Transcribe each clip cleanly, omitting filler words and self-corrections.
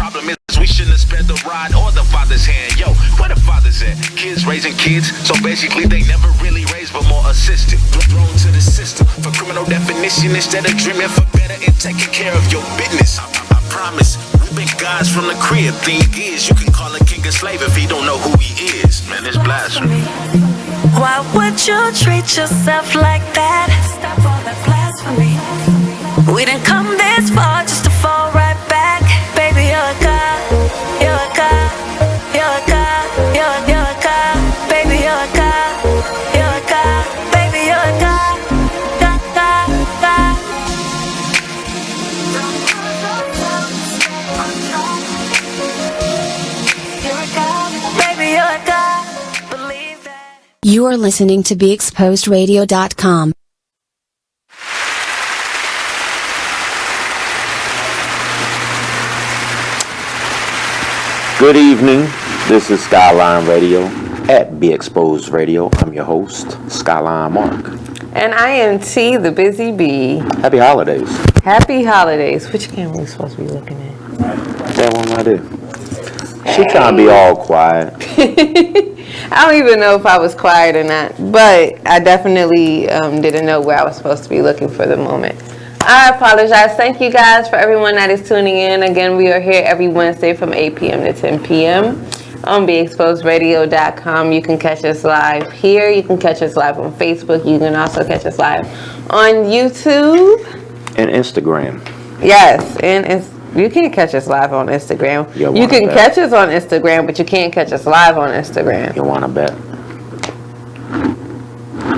problem is we shouldn't have spared the rod or the father's hand. Yo, where the fathers at? Kids raising kids, so basically they never really raised but more assisted. Thrown to the system for criminal definition instead of dreaming for better and taking care of your business. I promise, we've been guys from the crib. Thing is, you can call a king a slave if he don't know who he is. Man, it's blasphemy. Why would you treat yourself like that? Stop all that blasphemy. We didn't come this far just to fall right back. Baby, you're a god, you're a god, you're a god, you're a god. Baby, you're a god, you're a god. Baby, you're a god, god, god, god. You're a god, baby, you're a god. Believe that. You are listening to BeExposedRadio.com. Good evening, this is SkyLyne Radio at Be Exposed Radio. I'm your host, SkyLyne Mark. And I am T, the Busy Bee. Happy holidays. Happy holidays. Which camera are we supposed to be looking at? That one right there. She trying to be all quiet. I don't even know if I was quiet or not, but I definitely didn't know where I was supposed to be looking for the moment. I apologize. Thank you guys for everyone that is tuning in. Again, we are here every Wednesday from 8 p.m. to 10 p.m. on BeExposedRadio.com. You can catch us live here. You can catch us live on Facebook. You can also catch us live on YouTube. And Instagram. Yes, and you can't catch us live on Instagram. You can catch us on Instagram, but you can't catch us live on Instagram. You want to bet?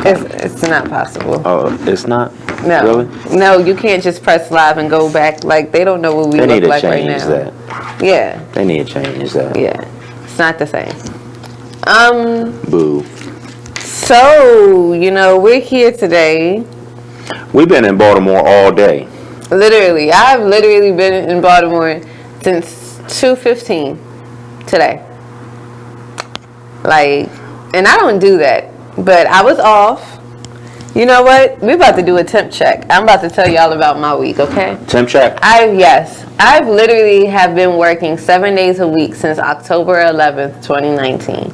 It's not possible. Oh, it's not? No. Really? No, you can't just press live and go back. Like, they don't know what we look like right now. They need to change that. Yeah. They need to change that. Yeah. It's not the same. Boo. So, we're here today. We've been in Baltimore all day. Literally. I've literally been in Baltimore since 2:15 today. Like, and I don't do that. But I was off. You know what? We're about to do a temp check. I'm about to tell y'all about my week, okay? Temp check? I've literally have been working 7 days a week since October 11th, 2019.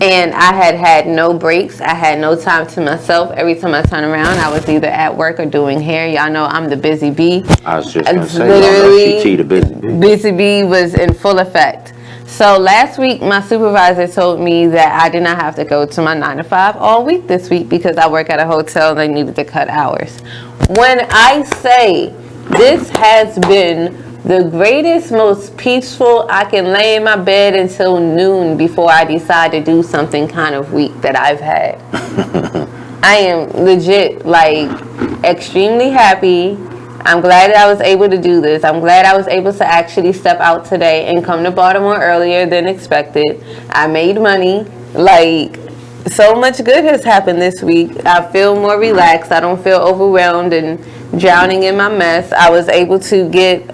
And I had no breaks. I had no time to myself. Every time I turn around, I was either at work or doing hair. Y'all know I'm the busy bee. I was just going to say, literally, the busy bee. Busy bee was in full effect. So last week, my supervisor told me that I did not have to go to my 9 to 5 all week this week because I work at a hotel and they needed to cut hours. When I say this has been the greatest, most peaceful, I can lay in my bed until noon before I decide to do something kind of week that I've had. I am legit, like, extremely happy. I'm glad that I was able to do this. I'm glad I was able to actually step out today and come to Baltimore earlier than expected. I made money. Like, so much good has happened this week. I feel more relaxed. I don't feel overwhelmed and drowning in my mess. I was able to get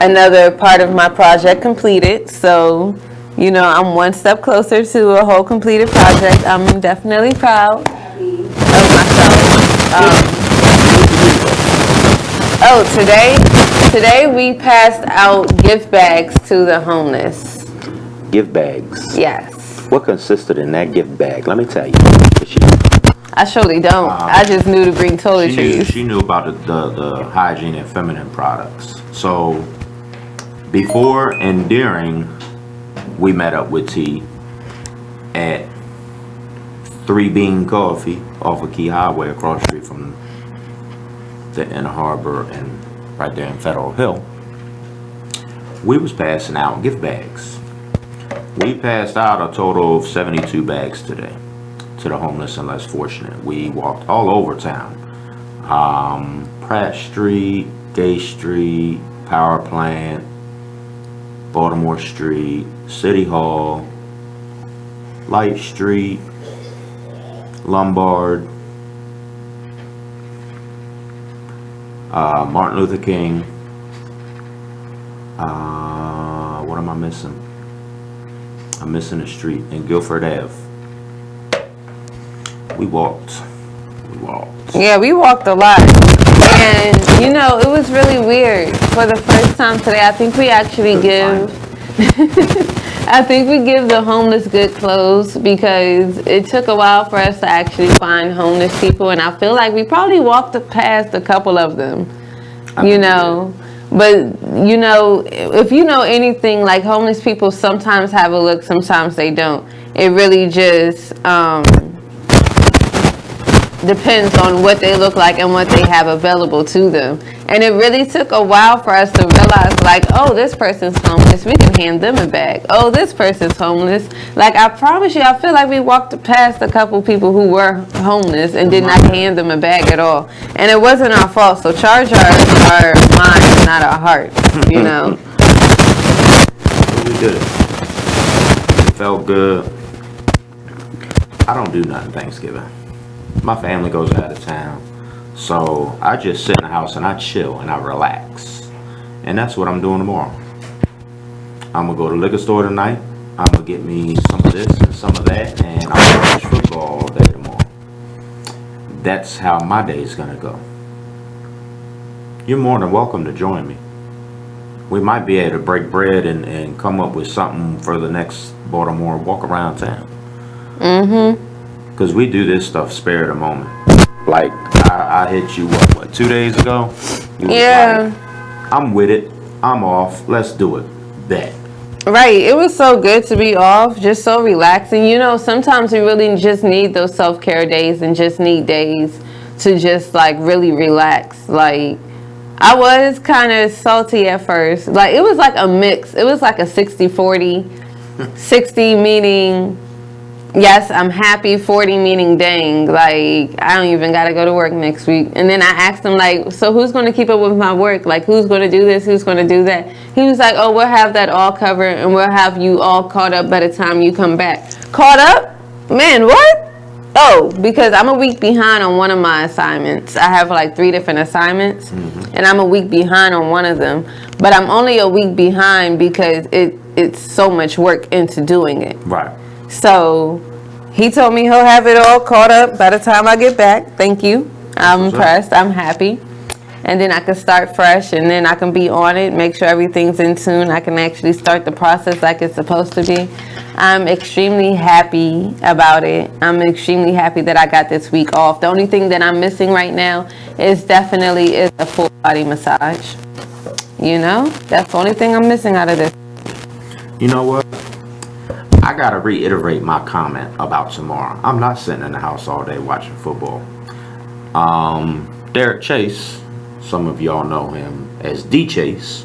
another part of my project completed. So, I'm one step closer to a whole completed project. I'm definitely proud of myself. Today we passed out gift bags to the homeless. Gift bags? Yes. What consisted in that gift bag? Let me tell you. I surely don't. I just knew to bring toiletries. She knew about the hygiene and feminine products. So before and during, we met up with T at 3 Bean Coffee off of Key Highway across the street from the Inner Harbor and right there in Federal Hill. We was passing out gift bags. We passed out a total of 72 bags today to the homeless and less fortunate. We walked all over town. Pratt Street, Gay Street, Power Plant, Baltimore Street, City Hall, Light Street, Lombard, Martin Luther King. What am I missing? I'm missing a street in Guilford Ave. We walked we walked. Yeah, we walked a lot. And, you know, it was really weird. For the first time today, I think we actually give... I think we give the homeless good clothes because it took a while for us to actually find homeless people. And I feel like we probably walked past a couple of them, you know. But, you know, if you know anything, like homeless people sometimes have a look, sometimes they don't. It really just depends on what they look like and what they have available to them. And it really took a while for us to realize, like, oh, this person's homeless, we can hand them a bag. Oh, this person's homeless. Like, I promise you, I feel like we walked past a couple people who were homeless and did not hand them a bag at all. And it wasn't our fault, so charge our minds, not our hearts, you know. We did it. It felt good. I don't do nothing Thanksgiving. My family goes out of town. So I just sit in the house and I chill and I relax. And that's what I'm doing tomorrow. I'm gonna go to the liquor store tonight. I'm gonna get me some of this and some of that, and I'm gonna watch football all day tomorrow. That's how my day is gonna go. You're more than welcome to join me. We might be able to break bread and come up with something for the next Baltimore walk around town. Because we do this stuff spare of the moment. Like, I hit you, what, 2 days ago? You was like, I'm with it. I'm off. Let's do it. Bet. Right. It was so good to be off, just so relaxing. You know, sometimes we really just need those self-care days and just need days to just, like, really relax. Like, I was kind of salty at first. Like, it was like a mix. It was like a 60-40. 60 meaning... yes, I'm happy. 40 meaning dang, like I don't even gotta go to work next week. And then I asked him, like, so who's going to keep up with my work? Like, who's going to do this? Who's going to do that? He was like, oh, we'll have that all covered and we'll have you all caught up by the time you come back. Caught up? Man, what? Oh, because I'm a week behind on one of my assignments. I have like 3 different assignments and I'm a week behind on one of them. But I'm only a week behind because it's so much work into doing it. Right. So he told me he'll have it all caught up by the time I get back. Thank you. I'm impressed. I'm happy. And then I can start fresh and then I can be on it, make sure everything's in tune. I can actually start the process like it's supposed to be. I'm extremely happy about it. I'm extremely happy that I got this week off. The only thing that I'm missing right now is definitely a full body massage. You know, that's the only thing I'm missing out of this. You know what? I gotta reiterate my comment about tomorrow. I'm not sitting in the house all day watching football. Derek Chase, some of y'all know him as D Chase,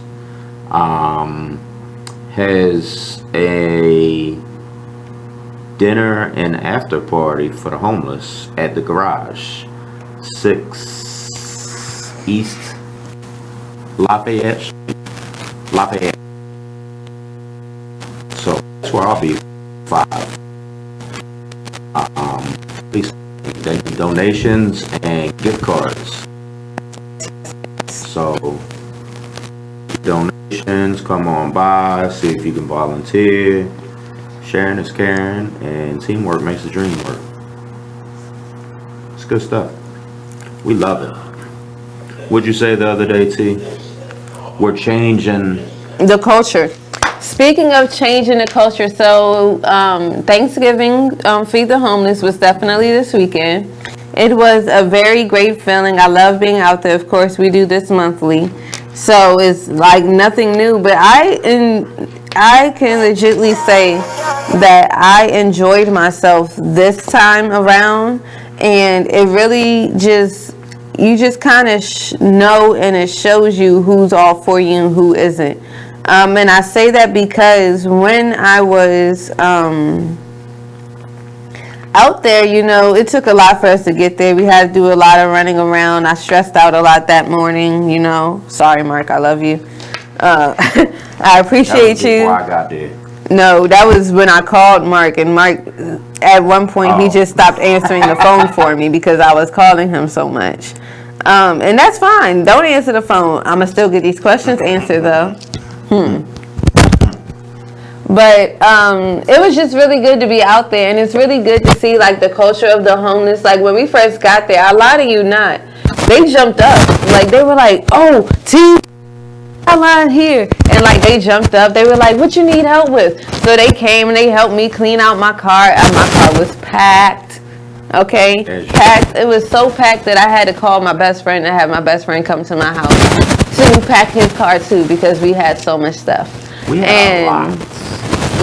has a dinner and after party for the homeless at the garage, 6 East Lafayette. So that's where I'll be. 5. Please donations and gift cards. So donations, come on by, see if you can volunteer. Sharing is caring, and teamwork makes the dream work. It's good stuff. We love it. What'd you say the other day, T? We're changing the culture. Speaking of changing the culture, so Thanksgiving, Feed the Homeless was definitely this weekend. It was a very great feeling. I love being out there. Of course, we do this monthly. So it's like nothing new, but I can legitimately say that I enjoyed myself this time around, and it really just, you just kind of know, and it shows you who's all for you and who isn't. And I say that because when I was out there, you know, it took a lot for us to get there. We had to do a lot of running around. I stressed out a lot that morning, you know. Sorry, Mark, I love you. I appreciate you. Before I got there. No, that was when I called Mark, and Mark, at one point, he just stopped answering the phone for me because I was calling him so much. And that's fine. Don't answer the phone. I'm going to still get these questions answered, though. But it was just really good to be out there, and it's really good to see like the culture of the homeless. Like when we first got there, I lie to you not, they jumped up. Like they were like, "Oh, T, SkyLyne here," and like they jumped up. They were like, "What you need help with?" So they came and they helped me clean out my car. And my car was packed. Okay, packed. It was so packed that I had to call my best friend and have my best friend come to my house to pack his car too, because we had so much stuff. We had a lot.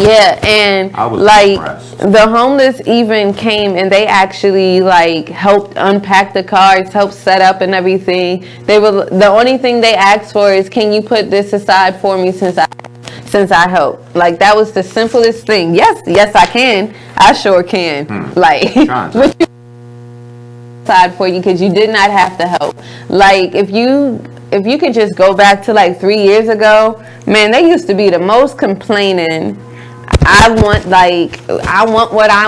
Yeah, and like impressed. the homeless even came and they actually like helped unpack the cars, helped set up and everything. They were the only thing they asked for is, "Can you put this aside for me since I help?" Like that was the simplest thing. Yes, I can. I sure can. Like aside for you because you did not have to help. Like if you could just go back to like 3 years ago, man, they used to be the most complaining. I want what I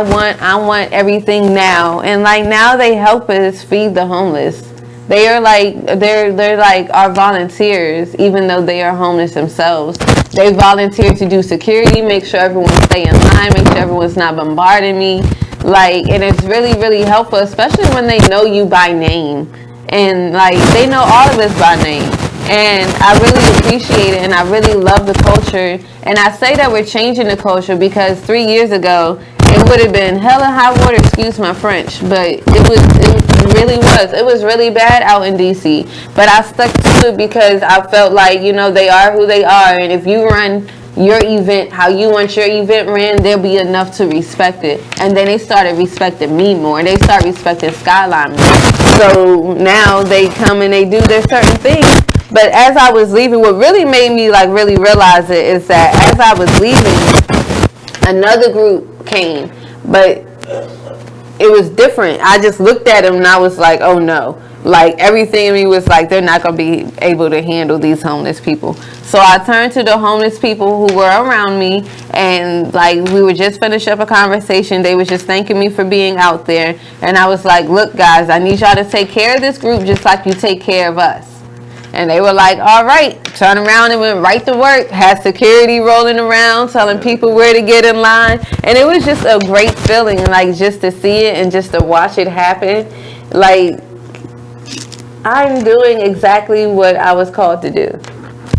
want everything now. And like now they help us feed the homeless. They are like they're like our volunteers, even though they are homeless themselves. They volunteer to do security, make sure everyone stay in line, make sure everyone's not bombarding me. Like, and it's really, really helpful, especially when they know you by name. And like they know all of us by name. And I really appreciate it, and I really love the culture. And I say that we're changing the culture because 3 years ago, it would have been hell and high water, excuse my French, but it really was. It was really bad out in DC. But I stuck to it because I felt like, you know, they are who they are. And if you run your event how you want your event ran, there'll be enough to respect it. And then they started respecting me more. They started respecting SkyLyne more. So now they come and they do their certain things. But as I was leaving, what really made me like really realize it is that as I was leaving, another group came, but it was different. I just looked at them and I was like, oh no. Like everything in me was like, they're not going to be able to handle these homeless people. So I turned to the homeless people who were around me, and like we were just finished up a conversation. They was just thanking me for being out there. And I was like, look guys, I need y'all to take care of this group just like you take care of us. And they were like, all right. Turned around and went right to work. Had security rolling around, telling people where to get in line. And it was just a great feeling, like just to see it and just to watch it happen. Like, I'm doing exactly what I was called to do.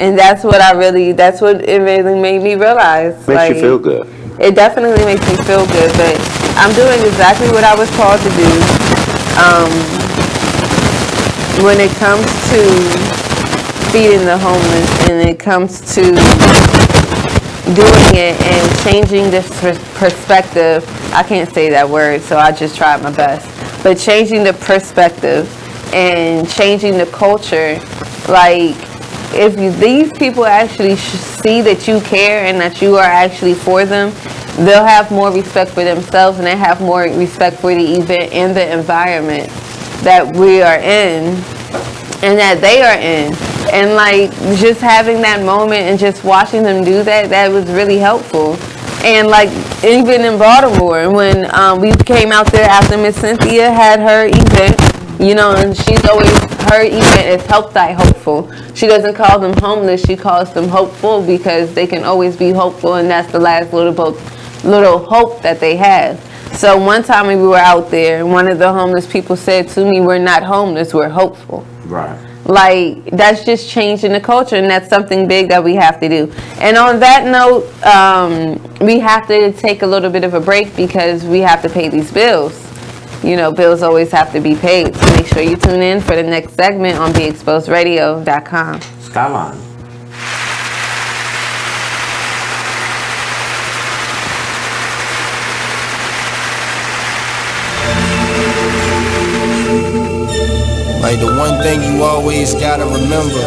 And that's what it really made me realize. Makes you feel good. It definitely makes me feel good, but I'm doing exactly what I was called to do. When it comes to feeding the homeless, and it comes to doing it and changing this perspective, I can't say that word, so I just tried my best, but changing the perspective and changing the culture, like if these people actually see that you care and that you are actually for them, they'll have more respect for themselves, and they have more respect for the event and the environment that we are in and that they are in. And like just having that moment and just watching them do that was really helpful. And like even in Baltimore, when we came out there after Miss Cynthia had her event, you know, and she's always, her event is Help Thy Hopeful. She doesn't call them homeless, she calls them hopeful, because they can always be hopeful, and that's the last little hope that they have. So one time when we were out there, one of the homeless people said to me, we're not homeless, we're hopeful. Right. Like, that's just changing the culture, and that's something big that we have to do. And on that note, we have to take a little bit of a break because we have to pay these bills. You know, bills always have to be paid. So make sure you tune in for the next segment on BeExposedRadio.com. SkyLyne. Like the one thing you always gotta remember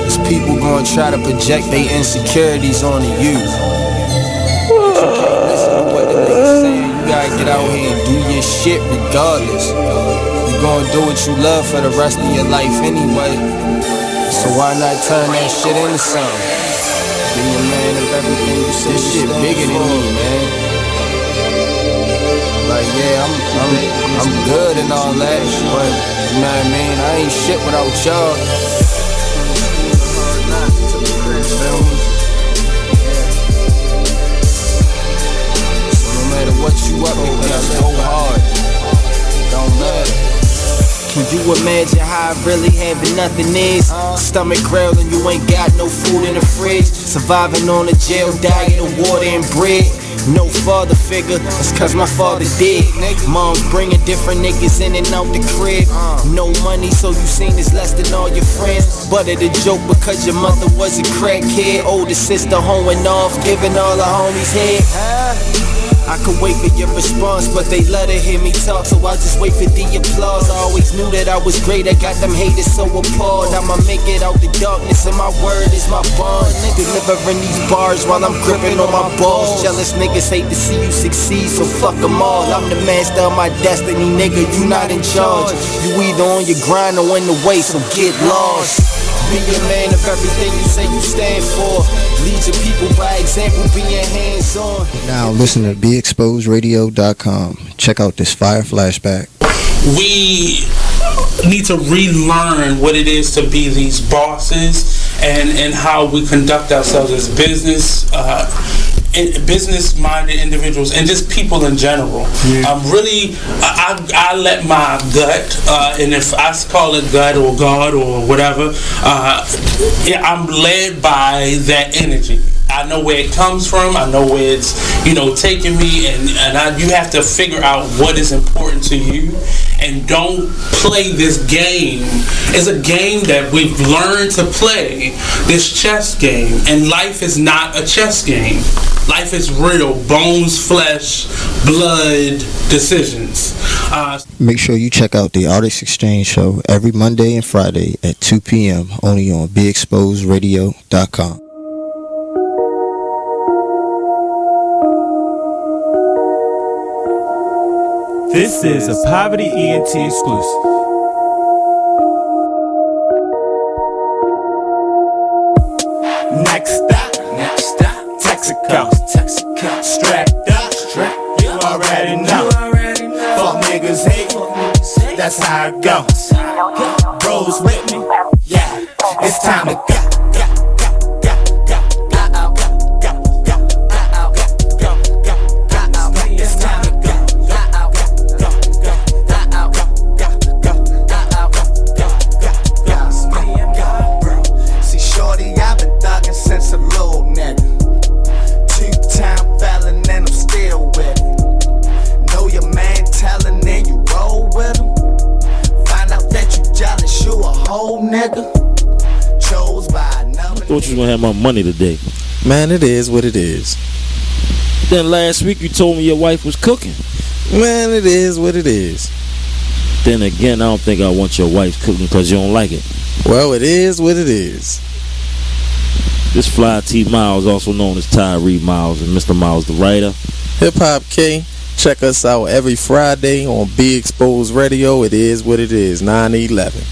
is people gonna try to project their insecurities onto you. But you can't listen to what the niggas saying. You gotta get out here and do your shit regardless. You gonna do what you love for the rest of your life anyway. So why not turn that shit into something? Be a man of everything you say. This shit bigger than me, man. Like yeah, I'm good and all that, but you know what I mean? I ain't shit without y'all. imagine how I really having nothing is? Stomach growling, you ain't got no food in the fridge. Surviving on a jail diet of water and bread. No father figure, it's cause my father dead. Mom's bringing different niggas in and out the crib. No money, so you seen it's less than all your friends. But it a joke because your mother was a crackhead. Older sister hoeing off, giving all the homies head. I could wait for your response, but they let her hear me talk, so I just wait for the applause. I always knew that I was great, I got them haters so appalled. I'ma make it out the darkness, and my word is my bond. Delivering these bars while I'm gripping on my balls. Jealous niggas hate to see you succeed, so fuck them all. I'm the master of my destiny, nigga, you not in charge. You either on your grind or in the way, so get lost. Be a man of everything you say you stand for. Lead your people by example, being hands-on. Now listen to BeExposedRadio.com. Check out this fire flashback. We need to relearn what it is to be these bosses and how we conduct ourselves as business-minded individuals and just people in general. I let my gut, and if I call it gut or God or whatever, I'm led by that energy. I know where it comes from. I know where it's, taking me, and you have to figure out what is important to you, and don't play this game. It's a game that we've learned to play, this chess game, and life is not a chess game. Life is real, bones, flesh, blood, decisions. Make sure you check out the Artist Exchange Show every Monday and Friday at 2 p.m. only on BeExposedRadio.com. This is a Poverty ENT exclusive. Next stop, Texaco. Strapped up, you already know. Fuck niggas hate, that's how it goes. Bros with me, yeah, it's time to go. Thought you was gonna have my money today. Man, it is what it is. Then last week you told me your wife was cooking. Man, it is what it is. Then again, I don't think I want your wife cooking because you don't like it. Well, it is what it is. This Fly T Miles, also known as Tyree Miles, and Mr. Miles the writer. Hip Hop K. Check us out every Friday on Be Exposed Radio. It is what it is, 9/11.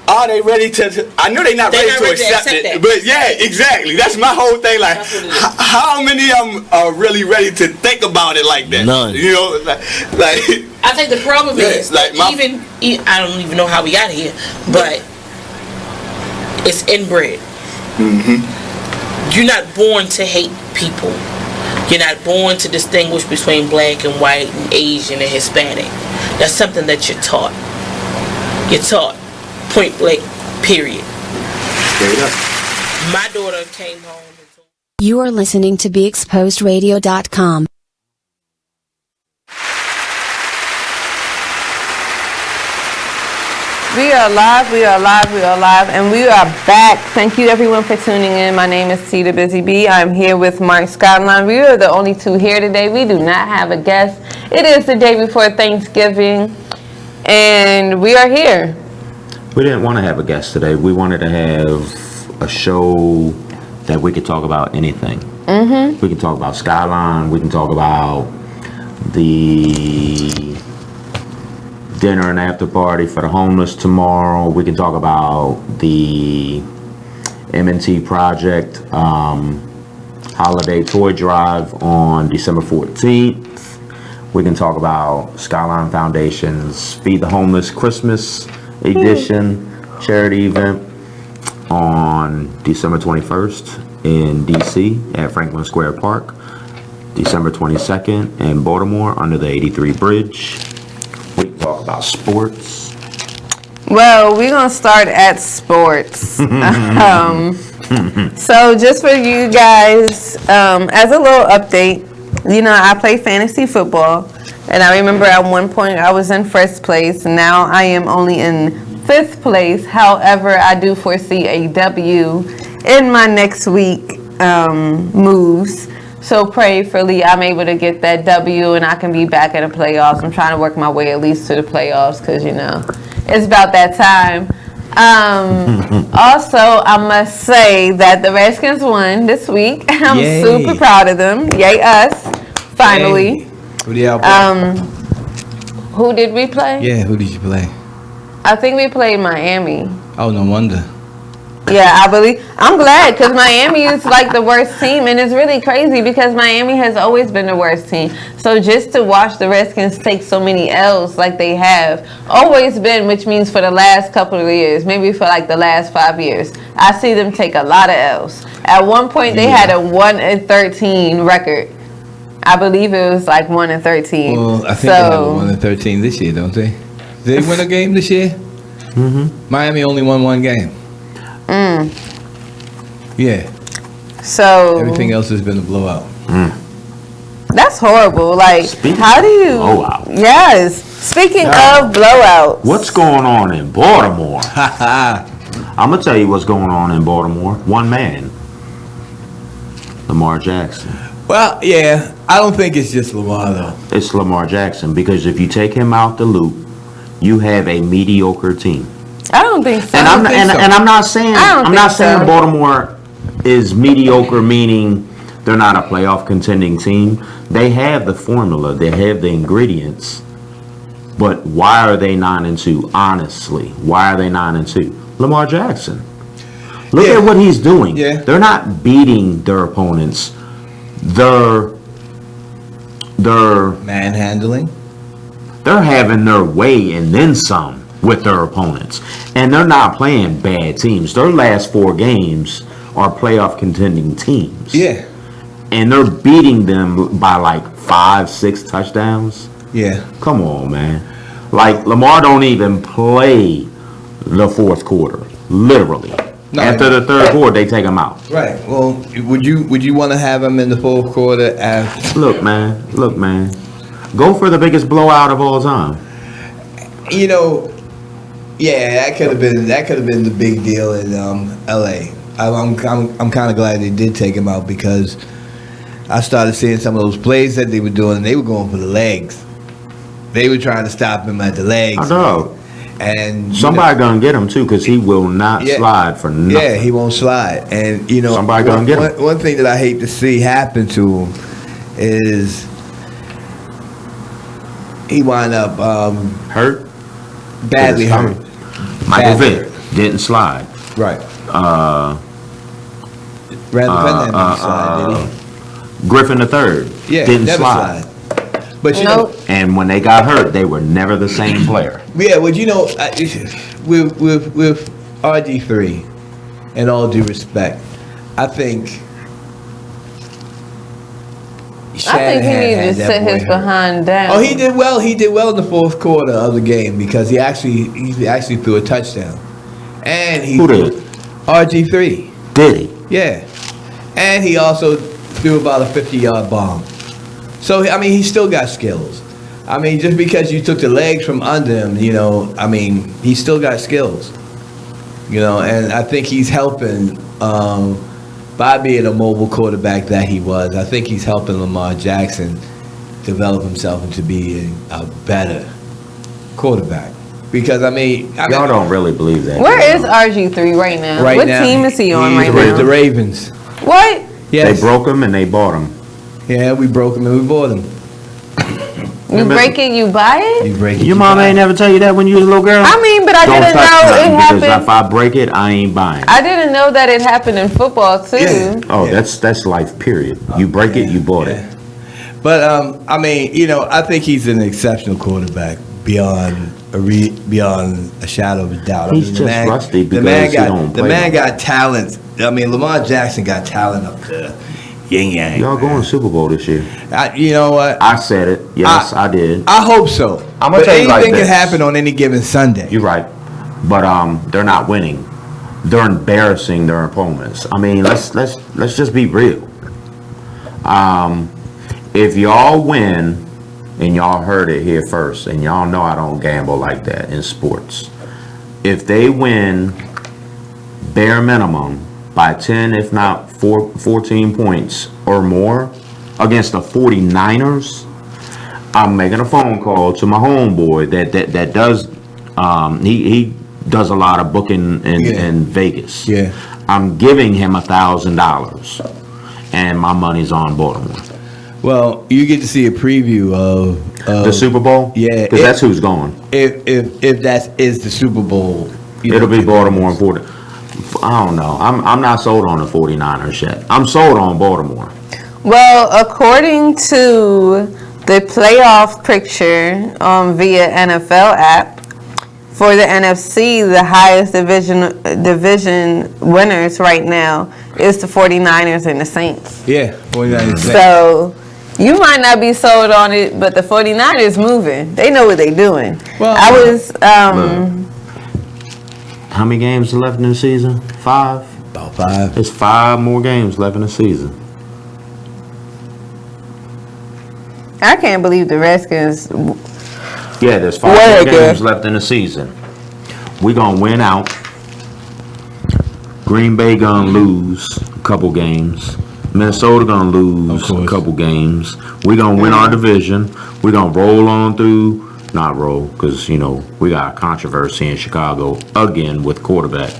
Are they ready to? I know they're not ready to accept it, but yeah, exactly. That's my whole thing. Like, how many of them are really ready to think about it like that? None. Like I think the problem is like I don't even know how we got here, but it's inbred. Mm-hmm. You're not born to hate people. You're not born to distinguish between black and white and Asian and Hispanic. That's something that you're taught. You're taught. Point blank, period. Straight up. My daughter came home and told You are listening to BeExposedRadio.com. We are live, and we are back. Thank you everyone for tuning in. My name is T the Busy Bee. I'm here with Mark SkyLyne. We are the only two here today. We do not have a guest. It is the day before Thanksgiving, and we are here. We didn't want to have a guest today. We wanted to have a show that we could talk about anything. Mm-hmm. We can talk about SkyLyne. We can talk about the dinner and after party for the homeless tomorrow. We can talk about the M&T Project holiday toy drive on December 14th. We can talk about SkyLyne Foundation's Feed the Homeless Christmas edition charity event on December 21st in DC at Franklin Square Park, December 22nd in Baltimore under the 83 Bridge. We can talk about sports, Well, we're going to start at sports. So just for you guys, as a little update, you know, I play fantasy football. And I remember at one point I was in first place. Now I am only in 5th place. However, I do foresee a W in my next week moves. So prayerfully, I'm able to get that W and I can be back in the playoffs. I'm trying to work my way at least to the playoffs because, you know, it's about that time. Also, I must say that the Redskins won this week. I'm super proud of them. Yay us. Finally. Yay. Who did y'all play? Who did we play? Yeah, who did you play? I think we played Miami. Oh, no wonder. Yeah, I'm glad because Miami is like the worst team, and it's really crazy because Miami has always been the worst team. So just to watch the Redskins take so many L's like they have always been, which means for the last couple of years, maybe for like the last 5 years, I see them take a lot of L's. At one point, they had a 1-13 record. I believe it was like 1-13. Well, I think they have a 1-13 this year, don't they? Did they win a game this year? Mm-hmm. Miami only won one game. Yeah. So everything else has been a blowout. That's horrible. Like, how do you? Blowout. Yes. Speaking of blowouts, what's going on in Baltimore? I'm gonna tell you what's going on in Baltimore. One man, Lamar Jackson. Well, yeah, I don't think it's just Lamar though. It's Lamar Jackson because if you take him out the loop, you have a mediocre team. I don't think so. And I'm not saying Baltimore is mediocre, meaning they're not a playoff contending team. They have the formula, they have the ingredients. But why are they 9-2? Honestly, why are they 9-2? Lamar Jackson. Look at what he's doing. Yeah. They're not beating their opponents. They're manhandling. They're having their way and then some with their opponents. And they're not playing bad teams. Their last 4 games are playoff contending teams. Yeah. And they're beating them by like 5-6 touchdowns. Yeah. Come on, man. Like, Lamar don't even play the 4th quarter. Literally. No, after the 3rd quarter, they take him out. Right. Well, would you want to have him in the 4th quarter after? Look, man. Go for the biggest blowout of all time. You know, yeah, that could have been the big deal in LA. I'm kind of glad they did take him out because I started seeing some of those plays that they were doing, and they were going for the legs. They were trying to stop him at the legs. I know. And somebody gonna get him too, because he will not slide for nothing. Yeah, he won't slide. And you know, somebody gonna get him. One thing that I hate to see happen to him is he wound up hurt, badly hurt. Michael Vick didn't slide. Right. Griffin III didn't slide. But you know, and when they got hurt, they were never the same player. Yeah, well, you know, with RG3, in all due respect, I think he needed to sit his behind down. Oh, he did well. He did well in the 4th quarter of the game because he actually threw a touchdown. And who did? RG3. Did he? Yeah, and he also threw about a 50-yard bomb. So, I mean, he still got skills. I mean, just because you took the legs from under him, you know, I mean, he still got skills. You know, and I think he's helping by being a mobile quarterback that he was. I think he's helping Lamar Jackson develop himself into being a better quarterback. Because, I mean... Y'all don't really believe that. Where is RG3 right now? What team is he on right now? The Ravens. What? Yes. They broke him and they bought him. Yeah, we broke him and we bought him. You break it, you buy it? You break it. Your mama ain't never tell you that when you was a little girl? I mean, but I didn't know it happened. Because if I break it, I ain't buying it. I didn't know that it happened in football too. Yeah. Oh, that's life, period. You break it, you bought it. But I mean, you know, I think he's an exceptional quarterback beyond a shadow of a doubt. He's just rusty because the man got talent. I mean, Lamar Jackson got talent up there. Yin-yang. Y'all going Super Bowl this year. You know what? I said it. Yes, I did. I hope so. I'm going to tell you like this. Anything can happen on any given Sunday. You're right. but they're not winning. They're embarrassing their opponents. I mean, let's just be real. If y'all win, and y'all heard it here first, and y'all know I don't gamble like that in sports. If they win bare minimum by 10, if not 14 points or more against the 49ers, I'm making a phone call to my homeboy that does he does a lot of booking in Vegas. Yeah. I'm giving him $1,000 and my money's on Baltimore. Well, you get to see a preview of the Super Bowl. Yeah, because that's who's going. If that is the Super Bowl, It'll be Baltimore and 40. I don't know. I'm not sold on the 49ers yet. I'm sold on Baltimore. Well, according to the playoff picture via NFL app, for the NFC, the highest division winners right now is the 49ers and the Saints. Yeah, 49ers. So you might not be sold on it, but the 49ers moving. They know what they're doing. Well, I was how many games left in the season? 5? About 5. There's 5 more games left in the season. I can't believe the Redskins. Yeah, there's 5 more games left in the season. We're going to win out. Green Bay going to lose a couple games. Minnesota going to lose a couple games. We're going to win our division. We're going to roll on through. Not roll, because, we got a controversy in Chicago again with quarterback.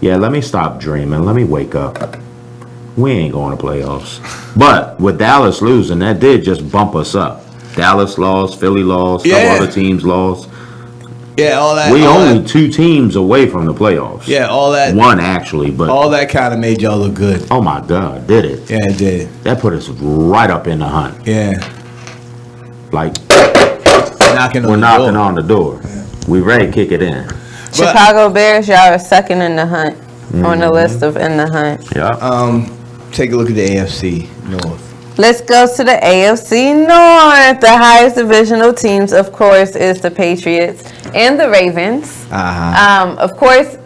Yeah, let me stop dreaming. Let me wake up. We ain't going to playoffs. But with Dallas losing, that did just bump us up. Dallas lost, Philly lost, some other teams lost. Yeah, all that. We only 2 teams away from the playoffs. Yeah, all that. 1 actually, but all that kind of made y'all look good. Oh my God, did it? Yeah, it did. That put us right up in the hunt. Yeah. Like we're knocking on the door. Yeah. We ready to kick it in. Chicago Bears, y'all are second in the hunt on the list of in the hunt. Yeah. Take a look at the AFC North. Let's go to the AFC North. The highest divisional teams, of course, is the Patriots and the Ravens. Of course,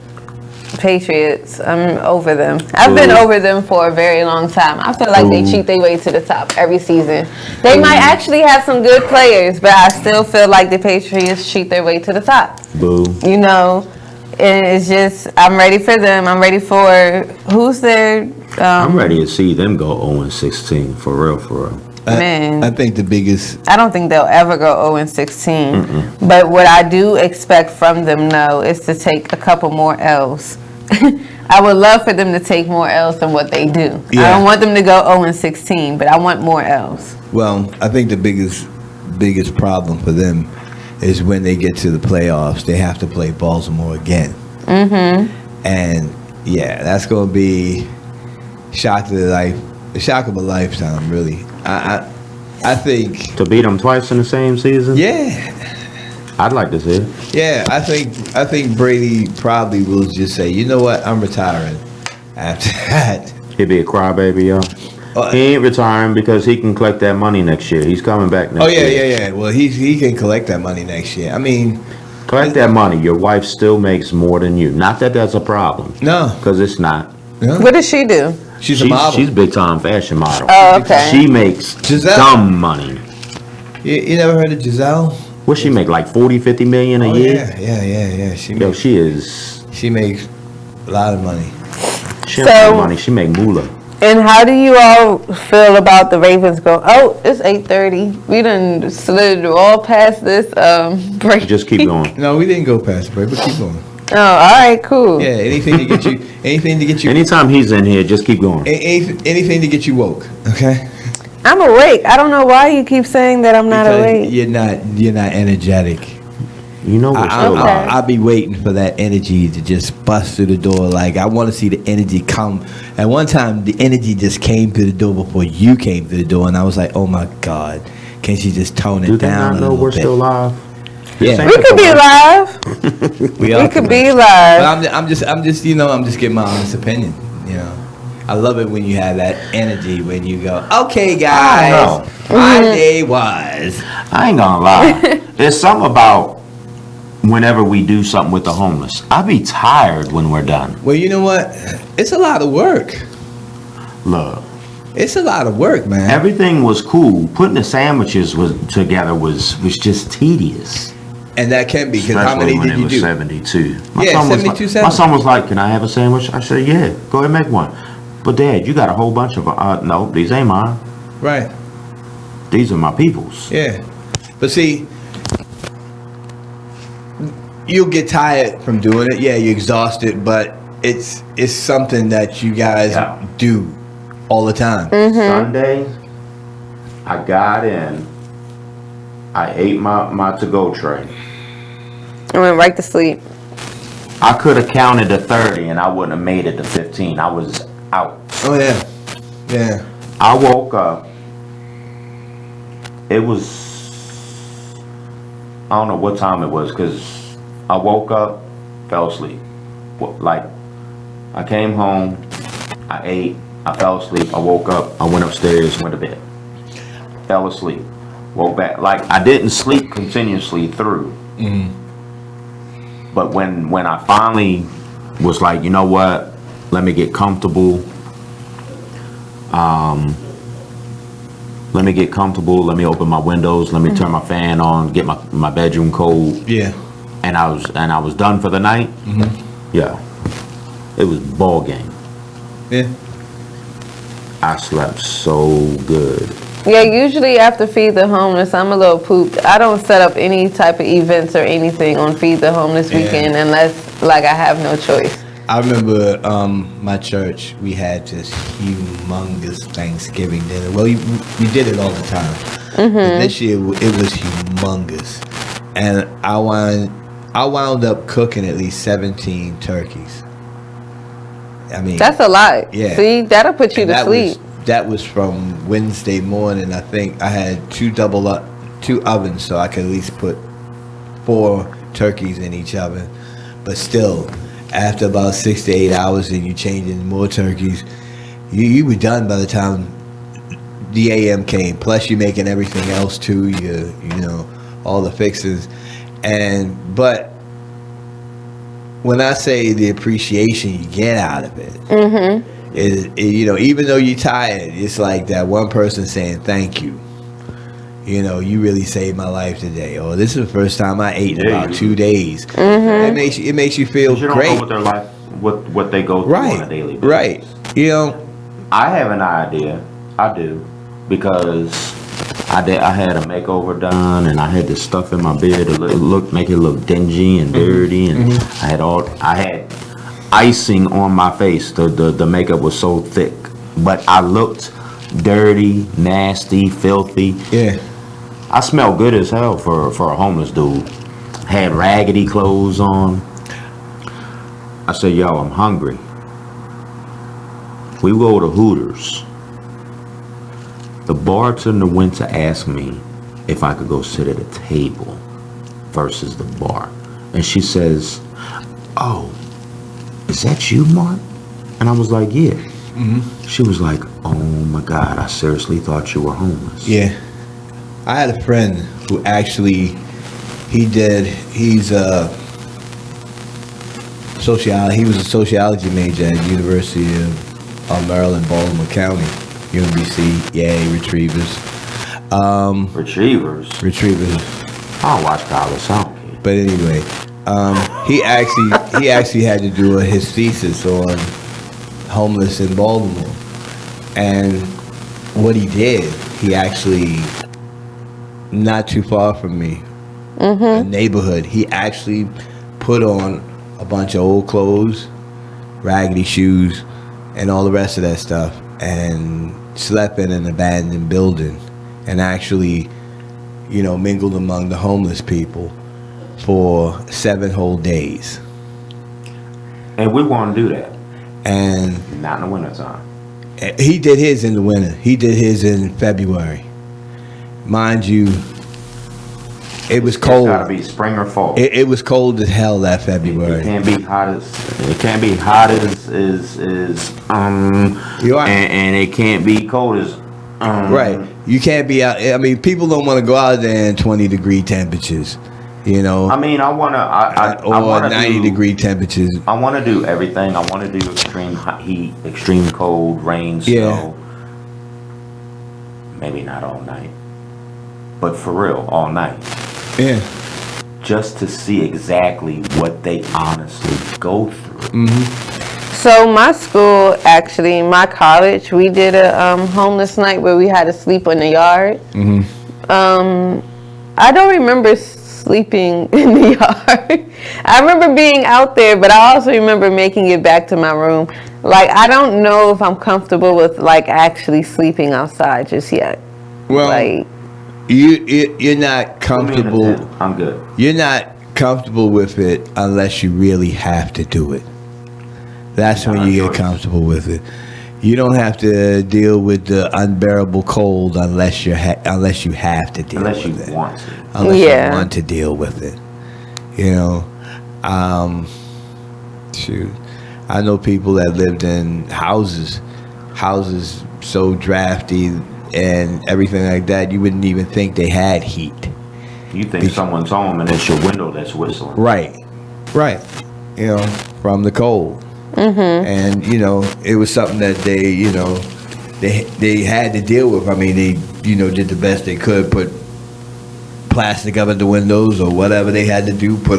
Patriots. I'm over them. I've been over them for a very long time. I feel like they cheat their way to the top every season. They might actually have some good players, but I still feel like the Patriots cheat their way to the top. Boo. And it's just, I'm ready for them. I'm ready for who's there. I'm ready to see them go 0-16 for real. Man, I think the biggest. I don't think they'll ever go 0-16. But what I do expect from them, though, is to take a couple more L's. I would love for them to take more L's than what they do. Yeah. I don't want them to go 0-16, but I want more L's. Well, I think the biggest problem for them is when they get to the playoffs, they have to play Baltimore again. Mm-hmm. And yeah, that's going to be a shock of a lifetime, really. I think to beat them twice in the same season. Yeah, I'd like to see it. Yeah, I think Brady probably will just say, you know what, I'm retiring. After that, he'd be a crybaby, yo. He ain't retiring because he can collect that money next year. He's coming back next year. Yeah. Well, he can collect that money next year. I mean, collect that money. Your wife still makes more than you. Not that that's a problem. No, because it's not. Yeah. What does she do? She's a model. She's a big time fashion model. Oh, okay. She makes dumb money. You never heard of Giselle? What she make, like 40, 50 million a year? Yeah. She makes a lot of money. She don't make money. She make moolah. And how do you all feel about the Ravens going? Oh, it's 8:30. We done slid all past this break. Just keep going. No, we didn't go past the break, but keep going. Oh, all right, cool. Yeah, anything to get you. Anytime he's in here, just keep going. Anything to get you woke. Okay. I'm awake. I don't know why you keep saying that I'm not Because awake. You're not energetic. You know what's still alive. I'll be waiting for that energy to just bust through the door. Like, I want to see the energy come. At one time, the energy just came through the door before you came through the door, and I was like, oh my God, can't you just tone it down a little bit? Do they not know we're still live? Yeah, we could be live. we could be live. But I'm just getting my honest opinion. I love it when you have that energy when you go, okay, guys, my day was. I ain't gonna lie. There's something about whenever we do something with the homeless. I be tired when we're done. Well, you know what? It's a lot of work. Look. It's a lot of work, man. Everything was cool. Putting the sandwiches together was just tedious. And that can be, because how many did you do? 72. My 72 sandwiches. My son was like, "Can I have a sandwich?" I said, "Yeah, go ahead and make one." But Dad, you got a whole bunch of them. No, these ain't mine. Right. These are my people's. Yeah. But see, you'll get tired from doing it. Yeah, you're exhausted, but it's something that you guys do all the time. Sunday, I got in. I ate my to-go tray. I went right to sleep. I could have counted to 30 and I wouldn't have made it to 15. I was out. Oh, yeah. Yeah. I woke up. It was, I don't know what time it was, because I woke up, fell asleep. Like, I came home, I ate, I fell asleep, I woke up, I went upstairs, went to bed. Fell asleep. Woke back. Like, I didn't sleep continuously through. Mm-hmm. But when I finally was like, you know what, let me get comfortable. Let me get comfortable. Let me open my windows. Let me turn my fan on. Get my bedroom cold. Yeah. And I was done for the night. Mm-hmm. Yeah. It was ball game. Yeah. I slept so good. Yeah, usually after Feed the Homeless, I'm a little pooped. I don't set up any type of events or anything on Feed the Homeless weekend unless, like, I have no choice. I remember my church, we had this humongous Thanksgiving dinner. Well, we did it all the time. Mm-hmm. But this year, it was humongous. And I wound up cooking at least 17 turkeys. I mean, that's a lot. Yeah. See, that'll put you to sleep. That was from Wednesday morning. I think I had two ovens, so I could at least put 4 turkeys in each oven. But still, after about 6 to 8 hours and you changing more turkeys, you were done by the time the AM came. Plus, you're making everything else too. You know, all the fixings. But when I say the appreciation you get out of it, mm-hmm. You know, even though you're tired, it's like that one person saying thank you. You know, you really saved my life today. Or this is the first time I ate in about 2 days. Mm-hmm. It makes you feel you don't great. know what their life, what they go through on a daily basis. Right. You know, I have an idea. I do, because I had a makeover done, and I had this stuff in my bed to make it look dingy and dirty, and I had icing on my face. The makeup was so thick, but I looked dirty, nasty, filthy. Yeah. I smell good as hell for a homeless dude. Had raggedy clothes on. I said, yo, I'm hungry. We go to Hooters. The bartender went to ask me if I could go sit at a table versus the bar. And she says, oh, is that you, Mark? And I was like, yeah. Mm-hmm. She was like, oh my God, I seriously thought you were homeless. Yeah. I had a friend who actually, he's a sociology, he was a sociology major at University of Maryland, Baltimore County, UMBC, yay, Retrievers. Retrievers. I don't watch college, so I don't care. But anyway, he actually had to do his thesis on homeless in Baltimore. And what he did, he actually, not too far from me, a neighborhood, he actually put on a bunch of old clothes, raggedy shoes, and all the rest of that stuff, and slept in an abandoned building, and actually, you know, mingled among the homeless people for 7 whole days. And we want to do that. And not in the wintertime. He did his in the winter. He did his in February. Mind you, it was cold. It's gotta be spring or fall. It was cold as hell that February. It can't be hot as and it can't be cold as right. You can't be out. I mean, people don't want to go out there in 20-degree temperatures You know, I mean, I wanna 90-degree temperatures. I want to do everything. I want to do extreme hot heat, extreme cold, rain, snow. Yeah. Maybe not all night, but for real, all night. Yeah. Just to see exactly what they honestly go through. So my school, actually, my college, we did a homeless night where we had to sleep in the yard. I don't remember sleeping in the yard. I remember being out there, but I also remember making it back to my room. Like, I don't know if I'm comfortable with like actually sleeping outside just yet. Well, like, you're not comfortable. I'm good. You're not comfortable with it unless you really have to do it. That's when you get comfortable with it. You don't have to deal with the unbearable cold unless you have to deal with it. Unless you want to. Unless you want to deal with it. You know, shoot. I know people that lived in houses so drafty and everything like that, you wouldn't even think they had heat. You think someone's home and it's your window that's whistling. Right. You know, from the cold. And, you know, it was something that they, you know, they had to deal with. I mean, they, you know, did the best they could, put plastic up at the windows or whatever they had to do, put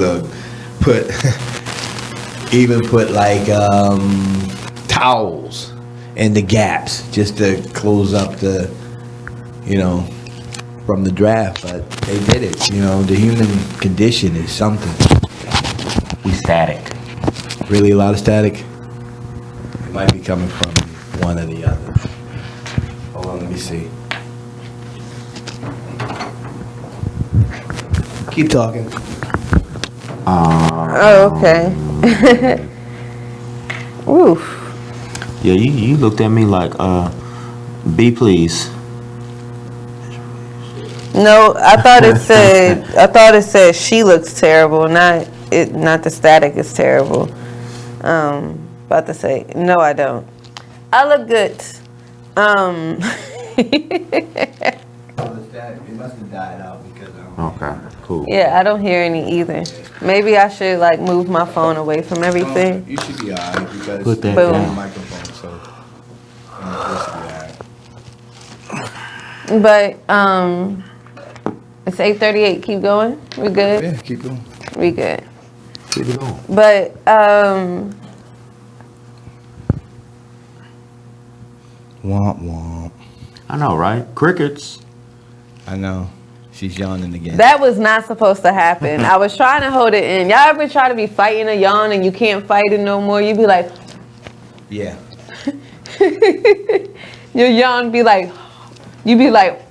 like towels in the gaps just to close up the, you know, from the draft. But they did it. You know, the human condition is something. We static. Really, a lot of static. It might be coming from one or the other. Hold on, let me see. Keep talking. oh, okay. Oof. Yeah, you looked at me like, be please. No, I thought it said she looks terrible, not the static is terrible. About to say, no, I don't. I look good. It must have died out because Okay, cool. Yeah, I don't hear any either. Maybe I should like move my phone away from everything. You should be alright because Put that Boom. down. microphone, so you should be alright. But it's 8:38. Keep going. We good? Yeah, keep going. We good. Keep it on. But Womp womp. I know, right? Crickets. I know. She's yawning again. that was not supposed to happen. I was trying to hold it in. Y'all ever try to be fighting a yawn and you can't fight it no more? You be like, Yeah. your yawn be like, you be like,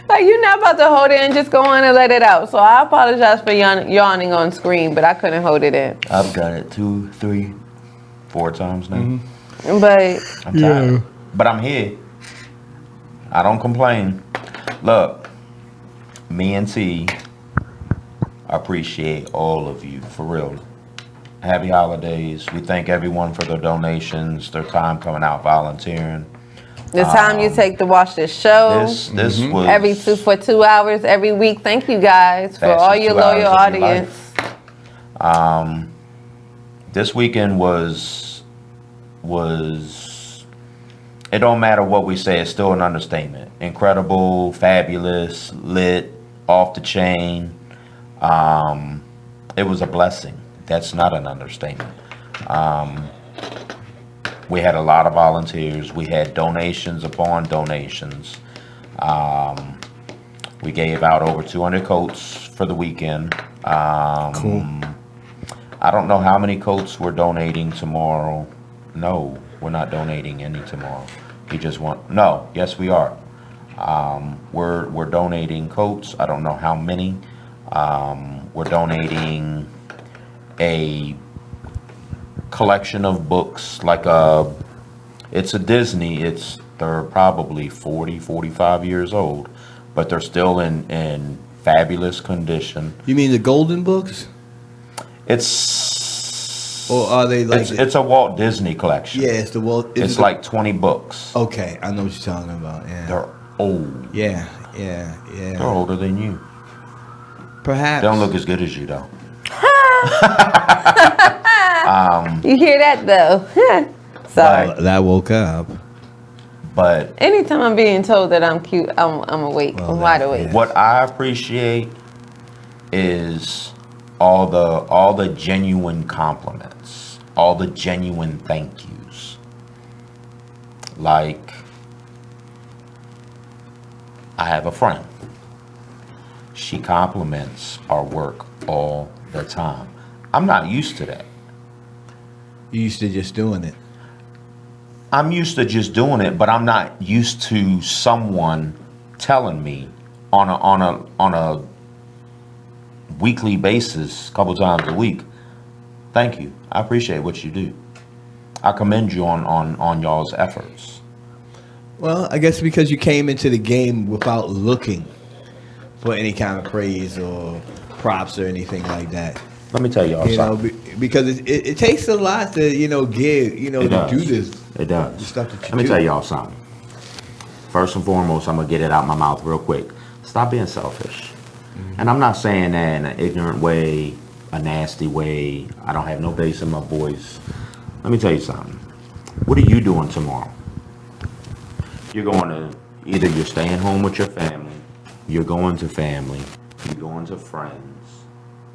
like you're not about to hold it in. Just go on and let it out. So I apologize for yawning on screen, but I couldn't hold it in. I've got it 2, 3, 4 times now. But I'm tired. But I'm here. I don't complain. Look, me and T appreciate all of you, for real. Happy holidays. We thank everyone for their donations, their time coming out volunteering. the time you take to watch this show, This was for 2 hours every week. Thank you guys for all your 2 hours loyal of your audience. This weekend was it don't matter what we say, it's still an understatement. Incredible, fabulous, lit, off the chain. It was a blessing. That's not an understatement. We had a lot of volunteers. We had donations upon donations. We gave out over 200 coats for the weekend. Cool. I don't know how many coats we're donating tomorrow. No, we're not donating any tomorrow. Yes, we are. We're donating coats. I don't know how many. We're donating a collection of books, it's a Disney. They're probably 40, 45 years old, but they're still in fabulous condition. You mean the golden books? Or are they like? It's a Walt Disney collection. Yeah, it's the Walt. It's like 20 books. Okay, I know what you're talking about. Yeah. They're old. Yeah. Yeah. They're older than you. Perhaps. They don't look as good as you, though. You hear that, though? Sorry. That woke up. But anytime I'm being told that I'm cute, I'm awake. I'm wide awake. What I appreciate is all the genuine compliments, all the genuine thank yous. Like, I have a friend. She compliments our work all the time. I'm not used to that. You used to just doing it. I'm used to just doing it, but I'm not used to someone telling me on a weekly basis, a couple times a week, thank you. I appreciate what you do. I commend you on y'all's efforts. Well, I guess because you came into the game without looking for any kind of praise or props or anything like that. Let me tell y'all something. Because it takes a lot to, give, to do this. It does. The stuff that you Let me do. tell y'all something. First and foremost, I'm going to get it out my mouth real quick. Stop being selfish. Mm-hmm. And I'm not saying that in an ignorant way, a nasty way. I don't have no bass in my voice. Let me tell you something. What are you doing tomorrow? You're going to, either you're staying home with your family, you're going to family, you're going to friends,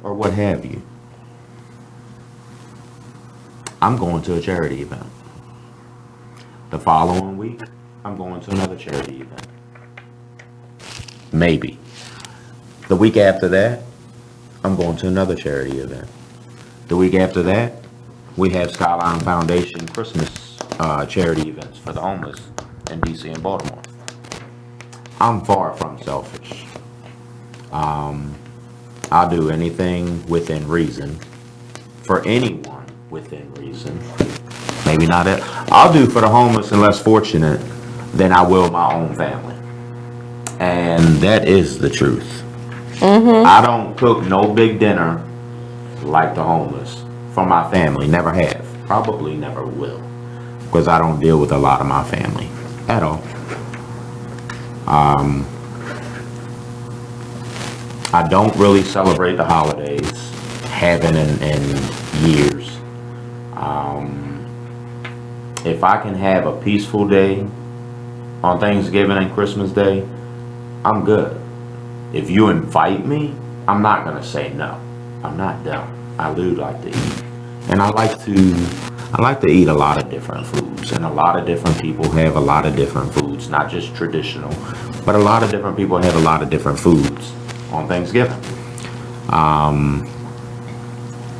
or what have you. I'm going to a charity event. The following week, I'm going to another charity event. Maybe. The week after that, I'm going to another charity event. The week after that, we have SkyLyne Foundation Christmas charity events for the homeless in DC and Baltimore. I'm far from selfish. I'll do anything within reason for anyone within reason. Maybe not it. I'll do for the homeless and less fortunate than I will my own family. And that is the truth. Mm-hmm. I don't cook no big dinner like the homeless for my family. Never have. Probably never will. Because I don't deal with a lot of my family at all. I don't really celebrate the holidays. Haven't in years. If I can have a peaceful day on Thanksgiving and Christmas Day, I'm good. If you invite me, I'm not gonna say no. I'm not dumb. I do like to eat, and I like to eat a lot of different foods, and a lot of different people have a lot of different foods, not just traditional, but a lot of different people have a lot of different foods on Thanksgiving.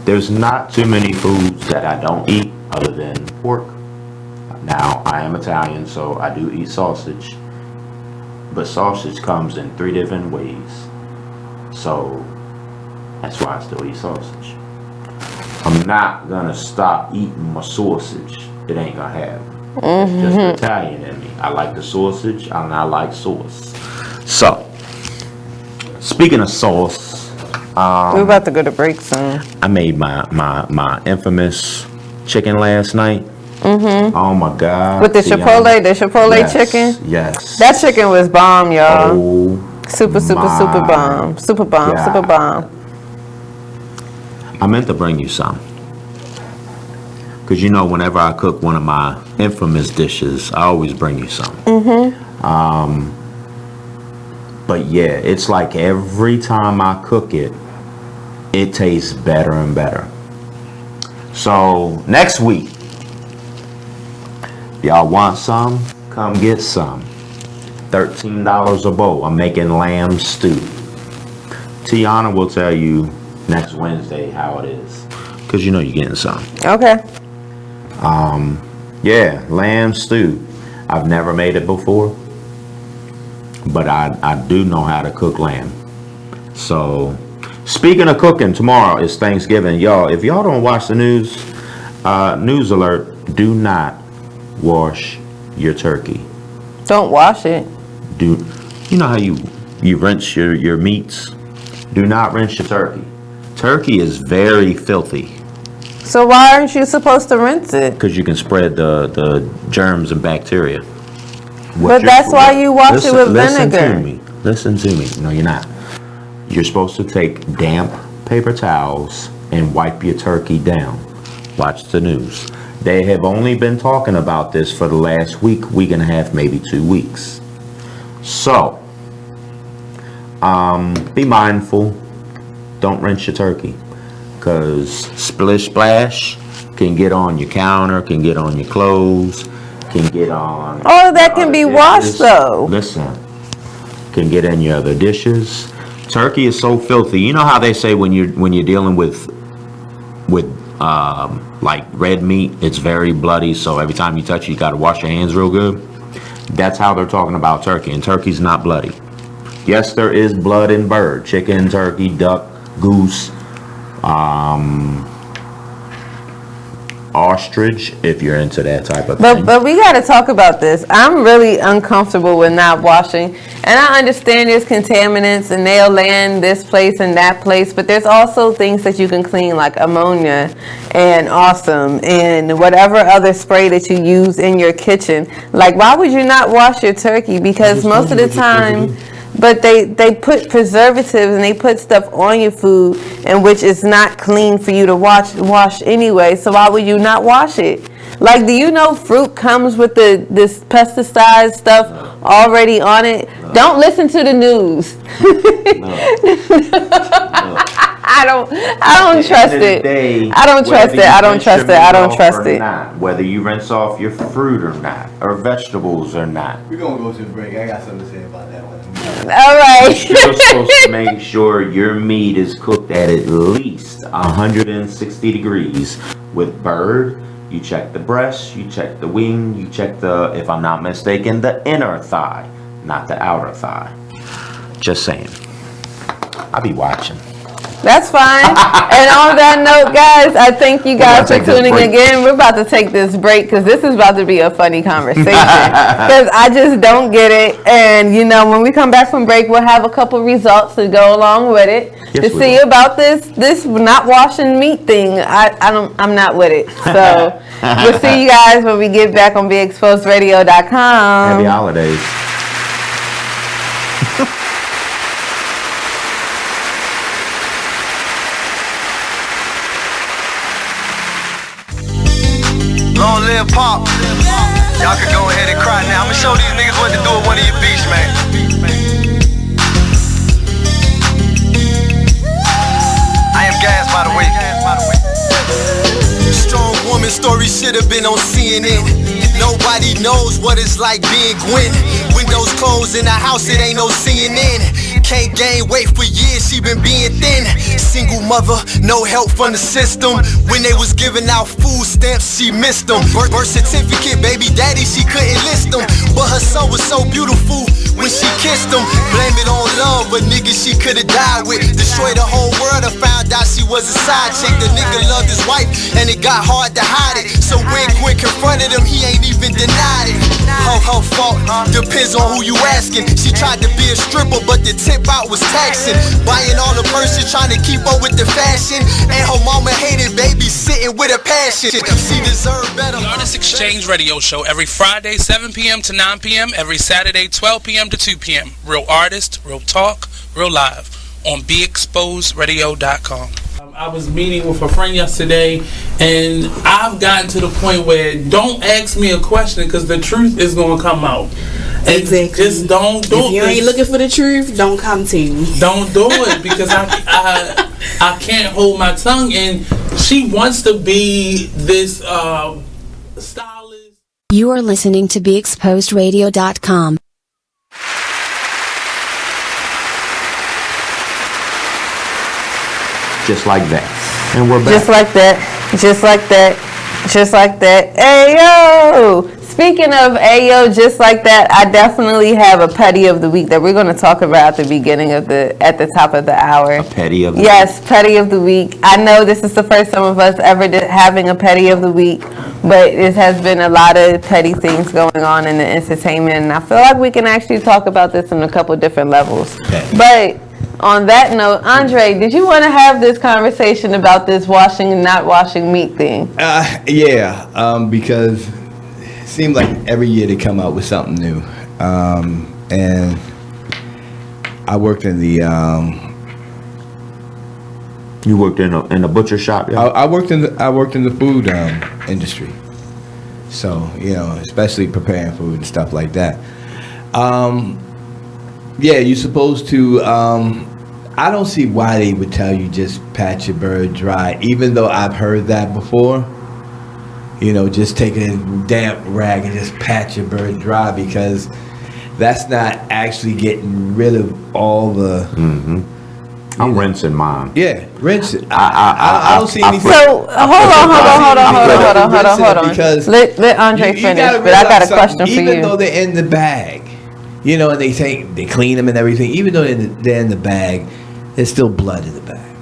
There's not too many foods that I don't eat other than pork. Now, I am Italian, so I do eat sausage, but sausage comes in 3 different ways, so that's why I still eat sausage. I'm not gonna stop eating my sausage. It ain't gonna happen. It's just Italian in me. I like the sausage, and I like sauce. So, speaking of sauce, we're about to go to break soon. I made my infamous chicken last night. Mm-hmm. Oh my God. With the Chipotle yes, chicken? Yes. That chicken was bomb, y'all. Oh, super bomb. Super bomb. God. Super bomb. I meant to bring you some. Because whenever I cook one of my infamous dishes, I always bring you some. Mm-hmm. But yeah, it's like every time I cook it, it tastes better and better. So next week, if y'all want some, come get some. $13 a bowl. I'm making lamb stew. Tiana will tell you next Wednesday how it is, because you're getting some. Okay. Yeah, lamb stew. I've never made it before, but I do know how to cook lamb. So, speaking of cooking, tomorrow is Thanksgiving. Y'all, if y'all don't watch the news alert, do not wash your turkey. Don't wash it. You know how you rinse your meats? Do not rinse your turkey. Turkey is very filthy. So why aren't you supposed to rinse it? Because you can spread the germs and bacteria. But that's why you wash it with vinegar. Listen to me. No, you're not. You're supposed to take damp paper towels and wipe your turkey down. Watch the news. They have only been talking about this for the last week and a half, maybe 2 weeks. So, be mindful. Don't rinse your turkey, because splish splash can get on your counter, can get on your clothes, can get on. Oh, that can be washed though. Listen, can get in your other dishes. Turkey is so filthy. You know how they say when you're dealing with like red meat, it's very bloody. So every time you touch it, you got to wash your hands real good. That's how they're talking about turkey, and turkey's not bloody. Yes, there is blood in bird, chicken, turkey, duck, goose, ostrich, if you're into that type of thing. But we got to talk about this. I'm really uncomfortable with not washing, and I understand there's contaminants and they'll land this place and that place, but there's also things that you can clean, like ammonia and Awesome and whatever other spray that you use in your kitchen. Like, why would you not wash your turkey? Because most of the time, but they put preservatives and they put stuff on your food, and which is not clean for you to wash anyway. So why would you not wash it? Like, do you know fruit comes with this pesticide stuff already on it? Don't listen to the news. I don't trust it. I don't trust it. I don't trust it. I don't trust it. Whether you rinse off your fruit or not, or vegetables or not. We're gonna go to the break. I got something to say about that one. All right. You're supposed to make sure your meat is cooked at least 160 degrees. With bird, you check the breast, you check the wing, you check the, if I'm not mistaken, the inner thigh, not the outer thigh. Just saying. I'll be watching. That's fine. And on that note, guys, I thank you guys for tuning again. We're about to take this break because this is about to be a funny conversation. Because I just don't get it. And, you know, when we come back from break, we'll have a couple results to go along with it. Yes, to see about this not washing meat thing. I'm not with it. So we'll see you guys when we get back on BeExposedRadio.com. Happy holidays. Long live Pop. Y'all can go ahead and cry now. I'ma show these niggas what to do with one of your beats, man. I am Gas, by the way. Strong woman story should have been on CNN. Nobody knows what it's like being Gwen. Windows closed in the house, it ain't no CNN. Can't gain weight for years, she been being thin. Single mother, no help from the system. When they was giving out food stamps, she missed them. Birth certificate, baby daddy, she couldn't list them. But her son was so beautiful when she kissed him. Blame it on love, but nigga she could've died with. Destroyed the whole world and found out she was a side chick. The nigga loved his wife and it got hard to hide it. So when Gwen confronted him, he ain't even denied it. Her fault, depends on who you asking. She tried to be a stripper, but the tip out was taxing. Buying all the purses, trying to keep up with the fashion. And her mama hated babysitting with a passion. She deserved better. The Artist Exchange Radio Show every Friday, 7 p.m. to 9 p.m. Every Saturday, 12 p.m. to 2 p.m. Real artist, real talk, real live on BeExposedRadio.com. I was meeting with a friend yesterday, and I've gotten to the point where don't ask me a question because the truth is going to come out. Exactly. Just don't do it. If you ain't looking for the truth, don't come to me. Don't do it because I can't hold my tongue, and she wants to be this stylist. You are listening to BeExposedRadio.com. Just like that. And we're back. Just like that. Just like that. Just like that. Ayo! Speaking of Ayo, just like that, I definitely have a petty of the week that we're going to talk about at the beginning of at the top of the hour. A petty of the Yes, petty of the week. I know this is the first time of us ever having a petty of the week, but it has been a lot of petty things going on in the entertainment, and I feel like we can actually talk about this on a couple different levels. Okay. But on that note, Andre, did you want to have this conversation about this washing and not washing meat thing? Because it seems like every year they come out with something new. And I worked in the. You worked in a butcher shop. Yeah. I worked in the food industry. So especially preparing food and stuff like that. Yeah, you're supposed to. I don't see why they would tell you just pat your bird dry, even though I've heard that before. Just taking a damp rag and just pat your bird dry, because that's not actually getting rid of all the. Mm-hmm. I'm rinsing mine. Yeah, rinse it. I don't see anything. So hold on. Because let Andre finish, but I got a question for you. Even though they're in the bag, and they clean them and everything. Even though they're in the bag, there's still blood in the bag.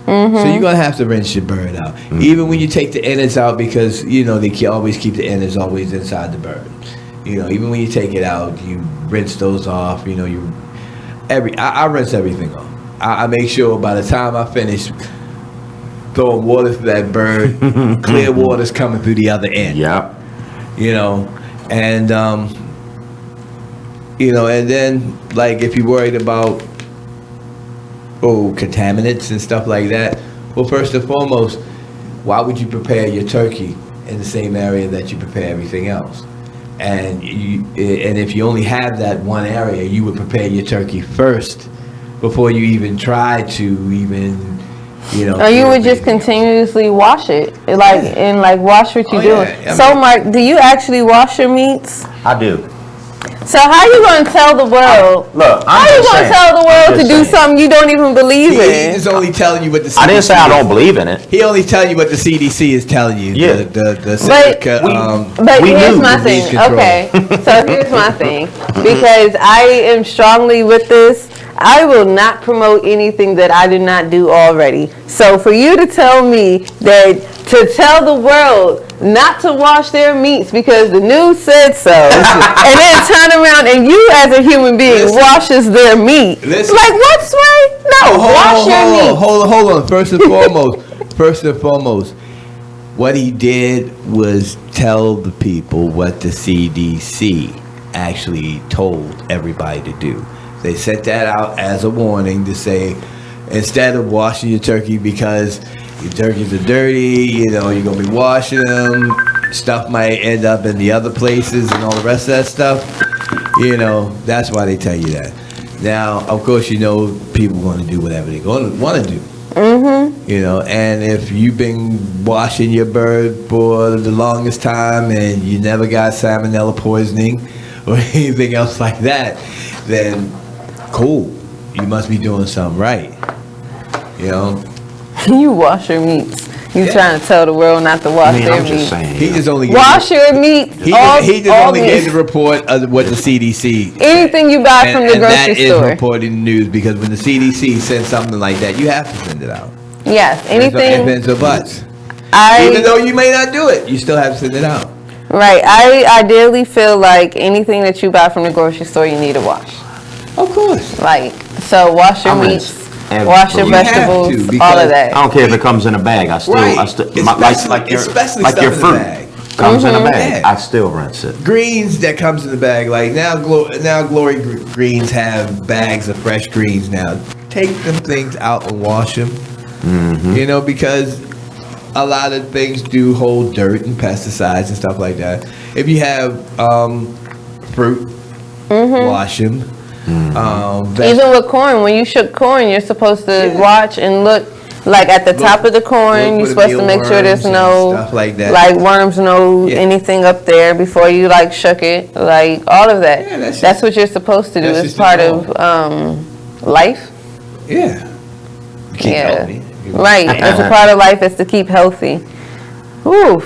Mm-hmm. So you're gonna have to rinse your bird out, even when you take the innards out, because they always keep the innards always inside the bird. Even when you take it out, you rinse those off. I rinse everything off. I make sure by the time I finish throwing water to that bird, clear water's coming through the other end. Yep. And and then like if you're worried about contaminants and stuff like that, well, first and foremost, why would you prepare your turkey in the same area that you prepare everything else? And if you only have that one area, you would prepare your turkey first before you even try to even, Or you would just continuously wash it, and wash what you're doing. Yeah. So, Mark, do you actually wash your meats? I do. So how you gonna tell the world? Look, how you gonna tell the world to do something you don't even believe in? He's only telling you what the CDC I didn't say I don't believe in it. He only tell you what the CDC is telling you. Yeah. But here's my thing. Okay, so here's my thing. Because I am strongly with this. I will not promote anything that I do not do already. So for you to tell me to tell the world not to wash their meats because the news said so, and then turn around and you as a human being washes their meat. Like what's right? No, wash your meat. Hold on. First and foremost, what he did was tell the people what the CDC actually told everybody to do. They sent that out as a warning to say, instead of washing your turkey because your turkeys are dirty, you're going to be washing them, stuff might end up in the other places and all the rest of that stuff, that's why they tell you that. Now, of course, people want to do whatever they're going to want to do. Mm-hmm. And if you've been washing your bird for the longest time and you never got salmonella poisoning or anything else like that, then cool, you must be doing something right. You wash your meats. You trying to tell the world not to wash their meats. He just only wash your meat. He just only gave the report of what the CDC. Anything you buy from the grocery that store. Is reported in the news, because when the CDC sends something like that, you have to send it out. Yes, anything. Ifs or buts. Even though you may not do it, you still have to send it out. Right. I ideally feel like anything that you buy from the grocery store, you need to wash. Of course. So wash your meats. Wash your vegetables, all of that. I don't care if it comes in a bag. Like your fruit comes in a bag. I still rinse it. Greens that comes in the bag, like now Glory Greens have bags of fresh greens now. Take them things out and wash them. Mm-hmm. Because a lot of things do hold dirt and pesticides and stuff like that. If you have fruit, wash them. Even with corn, when you shook corn, you're supposed to watch and look at the top of the corn. You're supposed to make sure there's no stuff like that, worms, anything up there before you shook it, all of that. That's what you're supposed to do. It's part of life. Yeah. Keep healthy. Right. It's a part of life is to keep healthy. Oof.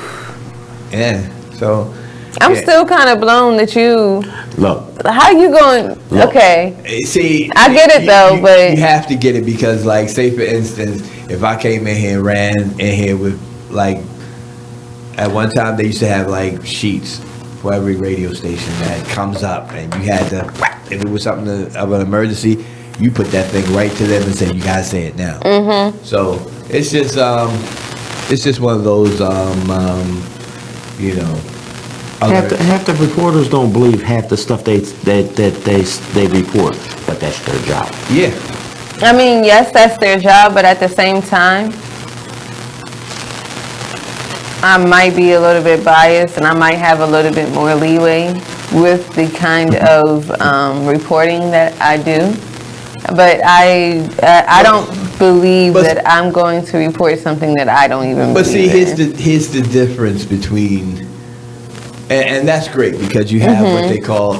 Yeah. So. I'm still kind of blown that you. Look. How you going? Look. Okay. See, I get it though, but you have to get it because, say for instance, if I came in here and ran in here with at one time they used to have sheets for every radio station that comes up, and you had to, if it was something of an emergency, you put that thing right to them and say, you gotta say it now. Mm-hmm. So it's just one of those, Half the reporters don't believe half the stuff they report, but that's their job. Yeah. I mean, yes, that's their job, but at the same time, I might be a little bit biased, and I might have a little bit more leeway with the kind of reporting that I do. But I don't believe that I'm going to report something that I don't even. But see, believe in. here's the difference between, and that's great because you have what they call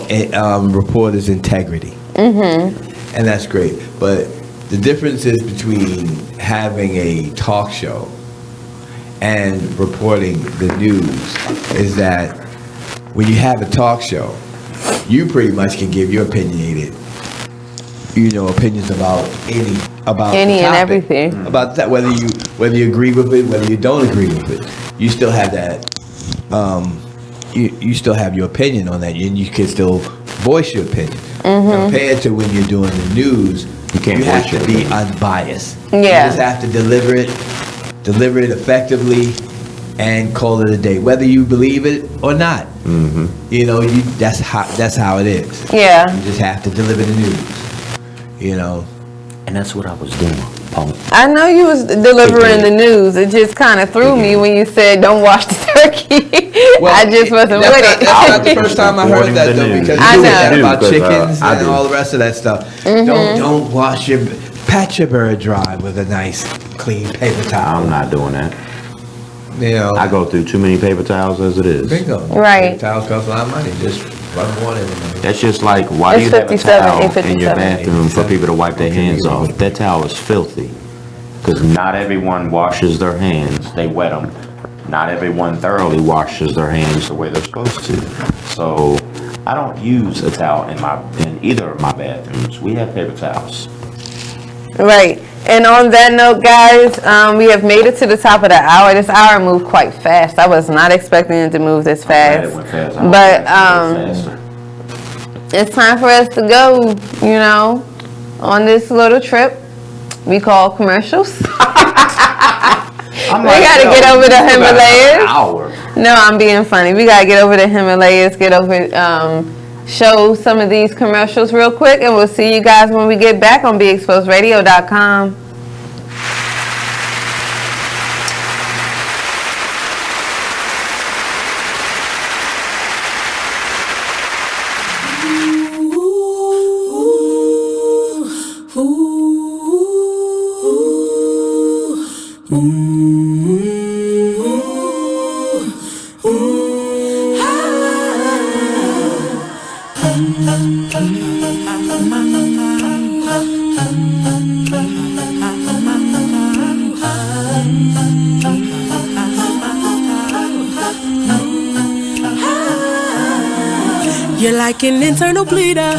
reporters' integrity, and that's great. But the difference is between having a talk show and reporting the news is that when you have a talk show, you pretty much can give your opinionated, opinions about any and everything about that, whether you agree with it, whether you don't agree with it, you still have that. You still have your opinion on that, and you can still voice your opinion. Compared to when you're doing the news, you have to be unbiased. Yeah. You just have to deliver it effectively, and call it a day, whether you believe it or not. That's how it is. Yeah. You just have to deliver the news. And that's what I was doing, Paul. I know you was delivering the news. It just kind of threw me when you said don't wash the turkey. I just wasn't with it. That's not the first time I heard that though, because you said that about chickens and all the rest of that stuff. Don't wash pat your bird dry with a nice clean paper towel. I'm not doing that. I go through too many paper towels as it is. Bingo. Right. Paper towels cost a lot of money. Just run water in them. That's just like, why do you have a towel in your bathroom for people to wipe their hands off? That towel is filthy. Because not everyone washes their hands. They wet them. Not everyone thoroughly washes their hands the way they're supposed to. So I don't use a towel in either of my bathrooms. We have paper towels. Right. And on that note, guys, we have made it to the top of the hour. This hour moved quite fast. I was not expecting it to move this fast. It went fast. But it's time for us to go, on this little trip we call commercials. We got to get over the Himalayas. No, I'm being funny. We got to get over the Himalayas, show some of these commercials real quick, and we'll see you guys when we get back on BeExposedRadio.com. You're like an internal bleeder.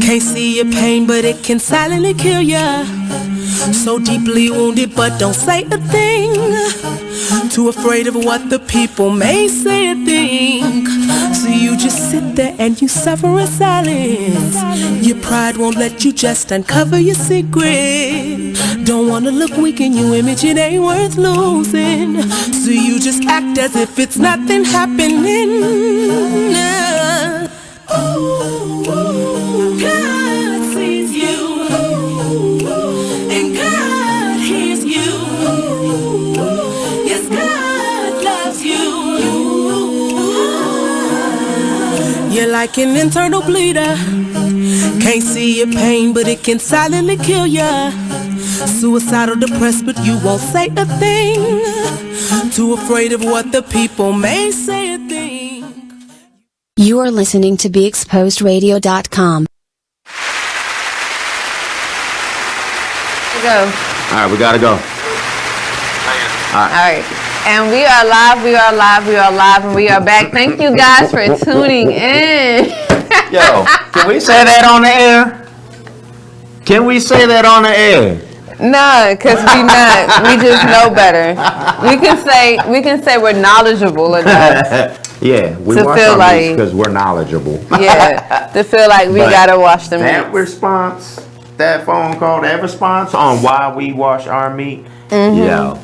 Can't see your pain, but it can silently kill ya. So deeply wounded, but don't say a thing. Too afraid of what the people may say or think. So you just sit there and you suffer in silence. Your pride won't let you just uncover your secret. Don't wanna look weak in your image, it ain't worth losing. So you just act as if it's nothing happening. God sees you, and God hears you. Yes, God loves you. You're like an internal bleeder. Can't see your pain, but it can silently kill ya. Suicidal, depressed, but you won't say a thing. Too afraid of what the people may say or think. You are listening to BeExposedRadio.com. Go. All right, we gotta go. All right. And we are live, and we are back. Thank you guys for tuning in. Yo, can we say that on the air? Can we say that on the air? No, because we just know better. We can say we're knowledgeable enough. Yeah, we to watch feel our like- because we're knowledgeable. Yeah, to feel like we But gotta wash them that meats. response, that phone call, that response on why we wash our meat, Mhm. yeah,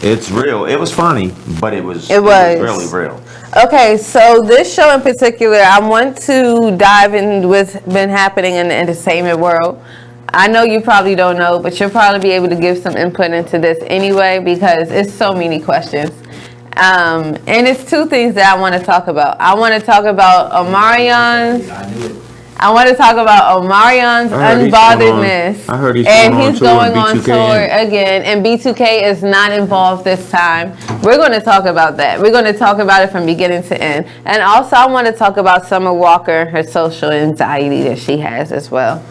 it's real. It was funny, but it was It was. really real. Okay, so this show in particular, I want to dive in what's been happening in the entertainment world. I know you probably don't know, but you'll probably be able to give some input into this anyway because it's so many questions. And it's two things that I want to talk about. I want to talk about Omarion's unbotheredness. I heard he's going on tour again, and B2K is not involved this time. We're going to talk about that. We're going to talk about it from beginning to end. And also, I want to talk about Summer Walker and her social anxiety that she has as well.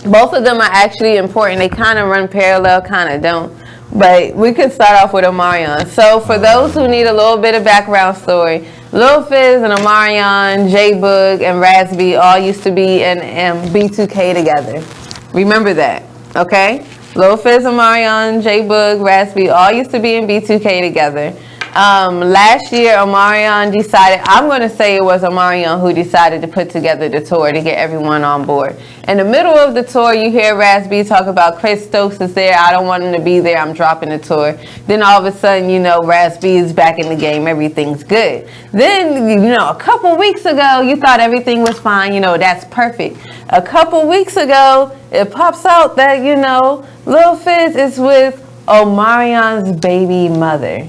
Both of them are actually important. They kind of run parallel, kind of don't. But we could start off with Omarion. So for those who need a little bit of background story, Lil Fizz and Omarion, J-Boog, and Raz-B all used to be in B2K together. Remember that, okay? Lil Fizz, Omarion, J-Boog, Raz-B all used to be in B2K together. Last year, Omarion decided, I'm going to say it was Omarion who decided to put together the tour to get everyone on board. In the middle of the tour, you hear Raz-B talk about Chris Stokes is there. I don't want him to be there. I'm dropping the tour. Then all of a sudden, you know, Raz-B is back in the game. Everything's good. Then, you know, a couple weeks ago, you thought everything was fine. You know, that's perfect. A couple weeks ago, it pops out that, you know, Lil Fizz is with Omarion's baby mother.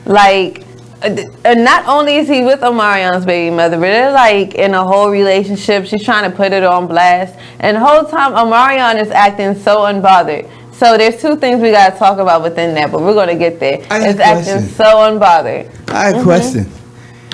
Like, not only is he with Omarion's baby mother, but they're like in a whole relationship. She's trying to put it on blast. And the whole time, Omarion is acting so unbothered. So there's two things we got to talk about within that, but we're going to get there. It's acting so unbothered. I have a question.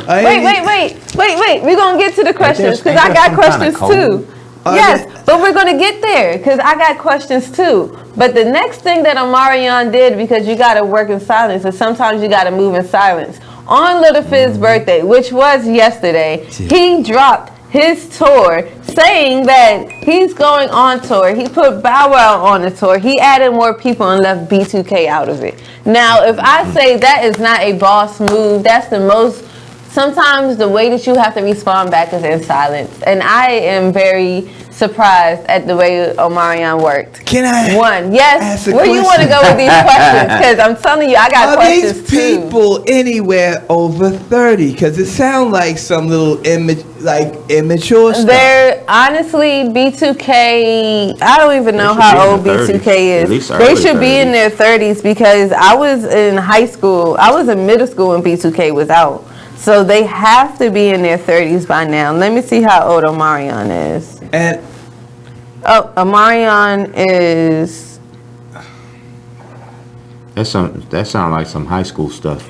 Wait. We're going to get to the questions because I got questions too. Yes, but we're going to get there because I got questions too. But the next thing that Omarion did, because you got to work in silence, and sometimes you got to move in silence, on Lil Fizz's birthday, which was yesterday, he dropped his tour saying that he's going on tour. He put Bow Wow on the tour. He added more people and left B2K out of it. Now, if I say that is not a boss move, that's the most... Sometimes the way that you have to respond back is in silence. And I am very surprised at the way Omarion worked. Can I Yes. Where you want to go with these questions? Because I'm telling you, I got questions too. Are these people anywhere over 30? Because it sounds like some little immature stuff. They're honestly, B2K, I don't even know how old B2K is. They should be in their 30s because I was in high school. I was in middle school when B2K was out. So they have to be in their 30s by now. Let me see how old Omarion is. Omarion is... That sounds like some high school stuff.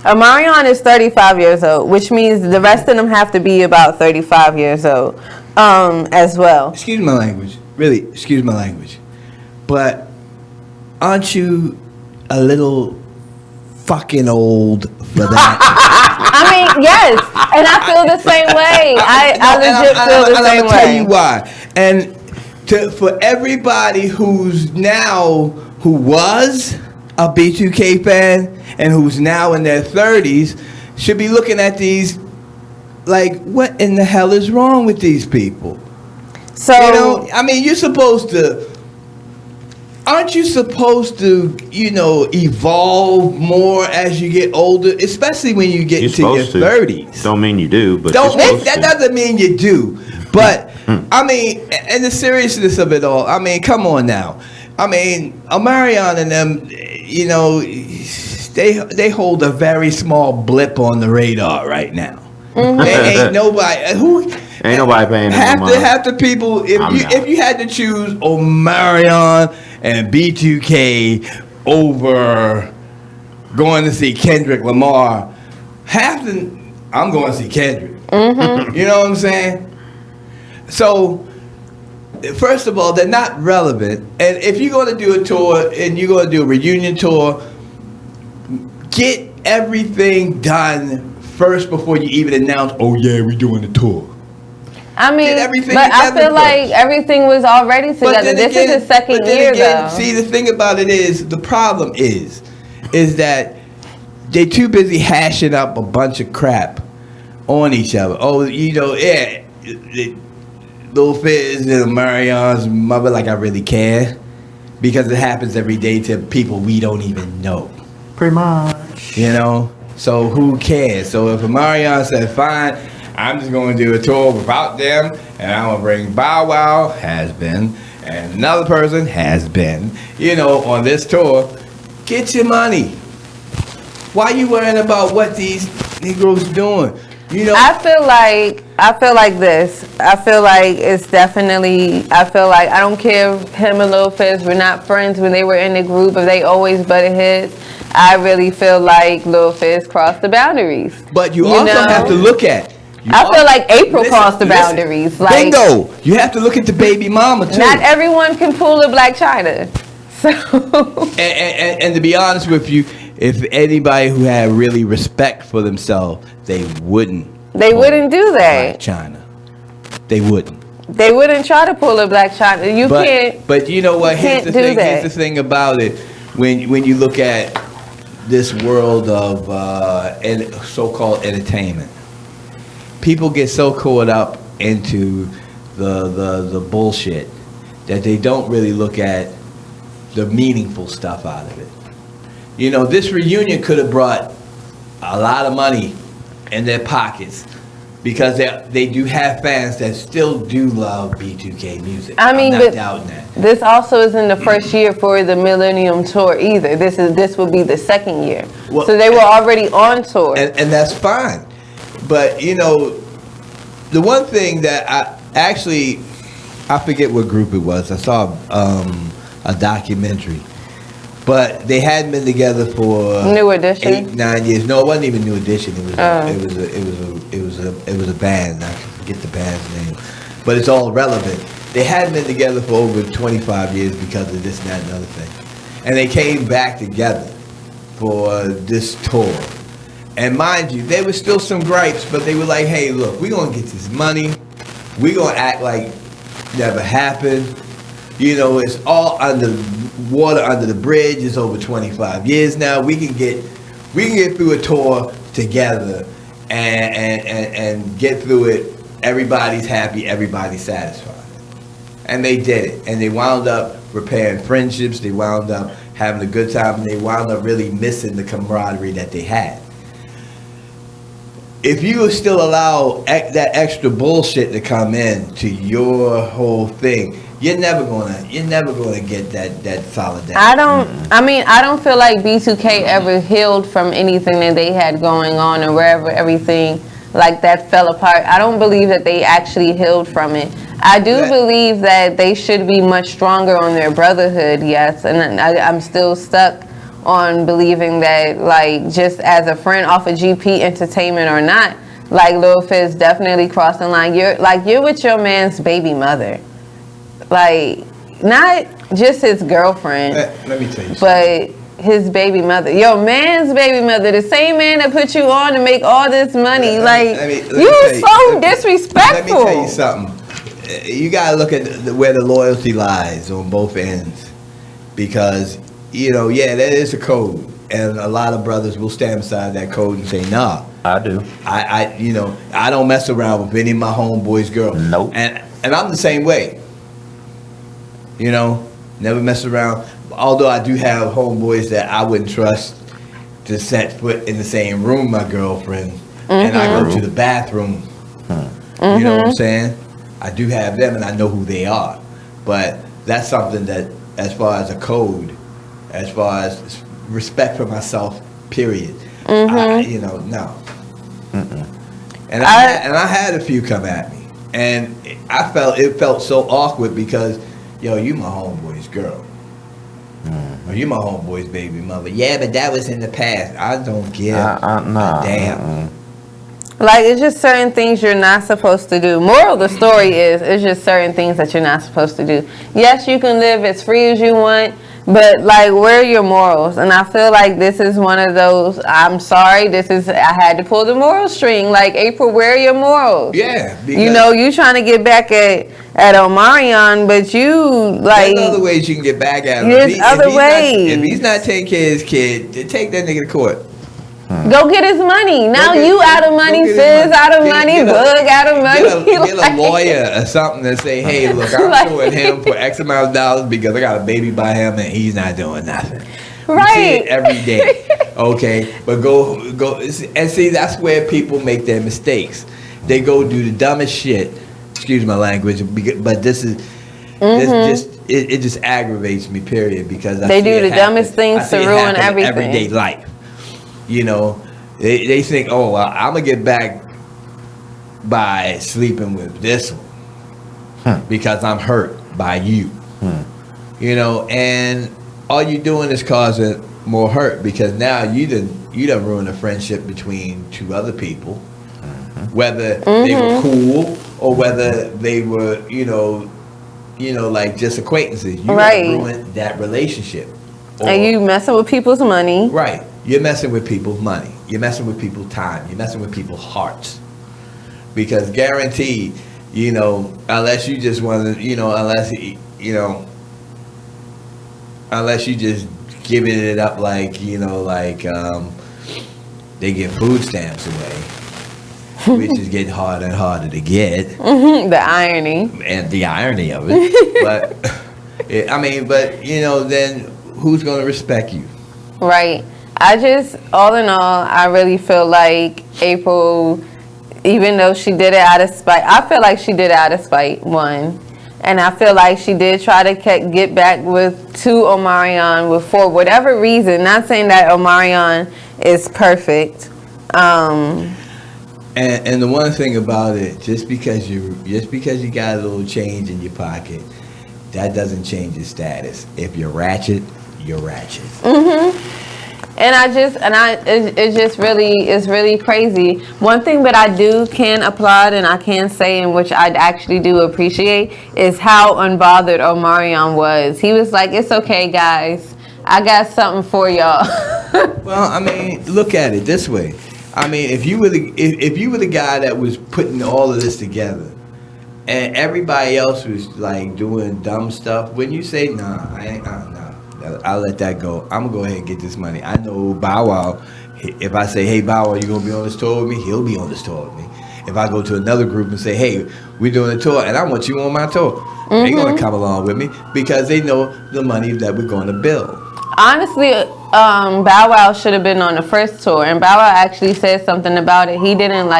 Omarion is 35 years old, which means the rest of them have to be about 35 years old as well. Excuse my language. Really, excuse my language. But aren't you a little fucking old for that? I mean, yes, and I feel the same way. I legit feel the same way. I'll tell you why. And for everybody who was a B2K fan and who's now in their 30s should be looking at these like, what in the hell is wrong with these people? So, you know, I mean, aren't you supposed to, you know, evolve more as you get older, especially when you get into your 30s? Don't mean you do, but that doesn't mean you do. But I mean, and the seriousness of it all. I mean, come on now. I mean, Omarion and them, you know, they hold a very small blip on the radar right now. Ain't nobody Ain't nobody paying them half the people. If you had to choose Omarion and B2K over going to see Kendrick Lamar, I'm going to see Kendrick. Mm-hmm. You know what I'm saying? So, first of all, they're not relevant. And if you're going to do a tour and you're going to do a reunion tour, get everything done first before you even announce, oh yeah, we're doing the tour. I mean, but I feel like everything was already together. This is the second year, though. See, the thing about it is, the problem is that they're too busy hashing up a bunch of crap on each other. Oh, you know, yeah, Lil Fizz and Omarion's mother, like I really care. Because it happens every day to people we don't even know. Pretty much. You know? So who cares? So if Omarion said, fine, I'm just going to do a tour without them, and I'm going to bring Bow Wow, has been, and another person, has been, on this tour, get your money. Why you worrying about what these Negroes doing? I feel like this. I feel like it's definitely. I feel like I don't care if him and Lil Fizz were not friends when they were in the group. If they always butted heads, I really feel like Lil Fizz crossed the boundaries. But you also have to look at. I feel like April crossed the boundaries. Like, bingo. You have to look at the baby mama too. Not everyone can pull a Black China. So. And to be honest with you, if anybody who had really respect for themselves, they wouldn't. They wouldn't do that. Black China. They wouldn't. They wouldn't try to pull a Black China. You can't. But you know what? Here's the thing. That. Here's the thing about it. When you look at this world of so-called entertainment, people get so caught up into the bullshit that they don't really look at the meaningful stuff out of it. This reunion could have brought a lot of money in their pockets because they do have fans that still do love B2K music. I mean, I'm not doubting that. This also isn't the first year for the Millennium Tour either. This will be the second year. Well, so they were already on tour. And that's fine. But, the one thing that I forget what group it was. I saw a documentary. But they hadn't been together for New Edition 8-9 years. No, it wasn't even New Edition. It was a band. I forget the band's name, but it's all relevant. They hadn't been together for over 25 years because of this and that and other thing, and they came back together for this tour. And mind you, there was still some gripes, but they were like, "Hey, look, we're gonna get this money. We're gonna act like never happened." It's all under water under the bridge. It's over 25 years now. We can get through a tour together and get through it. Everybody's happy. Everybody's satisfied. And they did it. And they wound up repairing friendships. They wound up having a good time. And they wound up really missing the camaraderie that they had. If you still allow that extra bullshit to come in to your whole thing, you're never gonna get that solidarity. I don't feel like B2K ever healed from anything that they had going on, and wherever everything like that fell apart. I don't believe that they actually healed from it. I do believe that they should be much stronger on their brotherhood, yes, and I'm still stuck on believing that, like, just as a friend off of GP Entertainment or not, like, Lil Fizz definitely crossed the line. You're with your man's baby mother. Like, not just his girlfriend. Let me tell you something. But his baby mother. Your man's baby mother. The same man that put you on to make all this money. You're so disrespectful. Let me tell you something. You got to look at where the loyalty lies on both ends. Because, there is a code. And a lot of brothers will stand beside that code and say, nah. I do. I don't mess around with any of my homeboys' girls. Nope. And I'm the same way. Never mess around. Although I do have homeboys that I wouldn't trust to set foot in the same room with my girlfriend. Mm-hmm. And I go to the bathroom. Mm-hmm. You know what I'm saying? I do have them and I know who they are. But that's something that, as far as a code, as far as respect for myself, period. Mm-hmm. No. Mm-mm. And I had a few come at me. And it felt so awkward because, you my homeboy's girl. Or you my homeboy's baby mother. Yeah, but that was in the past. I don't give a damn. Like, it's just certain things you're not supposed to do. Moral of the story is, it's just certain things that you're not supposed to do. Yes, you can live as free as you want, but, like, where are your morals? And I feel like this is one of those, I'm sorry, I had to pull the moral string. Like, April, where are your morals? Yeah. You trying to get back at Omarion, but you, like... There's other ways you can get back at him. There's other ways. If he's not taking care of his kid, take that nigga to court. Go get his money. Now you out of money, Fizz out of money, Bug out of money. Get a lawyer or something and say, hey, look, I'm suing him for X amount of dollars because I got a baby by him and he's not doing nothing. Right. See it every day. Okay, but go and see. That's where people make their mistakes. They go do the dumbest shit. Excuse my language, but this just aggravates me. Period. Because they do the dumbest things to ruin everything. Everyday life. You know, they think, oh, well, I'm gonna get back by sleeping with this one because I'm hurt by you. You know, and all you're doing is causing more hurt because now you done ruined a friendship between two other people, whether they were cool or whether they were, you know, like just acquaintances. You ruined that relationship. And you messing with people's money. Right. You're messing with people's money. You're messing with people's time. You're messing with people's hearts. Because guaranteed, you know, unless you just want to, you know, unless you just giving it up like, you know, like they give food stamps away, which is getting harder and harder to get. The irony. And the irony of it. But, but, you know, then who's going to respect you? Right. All in all, I really feel like April, even though she did it out of spite, I feel like she did it out of spite, one. And I feel like she did try to get back to Omarion for whatever reason. Not saying that Omarion is perfect. And the one thing about it, just because you got a little change in your pocket, that doesn't change your status. If you're ratchet, you're ratchet. And it's really crazy. One thing that I can applaud and I can say, and which I actually do appreciate, is how unbothered Omarion was. He was like, "It's okay, guys. I got something for y'all." Well, I mean, look at it this way. I mean, if you were the guy that was putting all of this together, and everybody else was like doing dumb stuff, when you say, "Nah, I ain't, nah." I'll let that go. I'm gonna go ahead and get this money. I know Bow Wow. If I say, "Hey, Bow Wow, you gonna be on this tour with me?" He'll be on this tour with me. If I go to another group and say, "Hey, we're doing a tour, and I want you on my tour," they're gonna come along with me because they know the money that we're gonna build. Honestly, Bow Wow should have been on the first tour, and Bow Wow actually said something about it. He didn't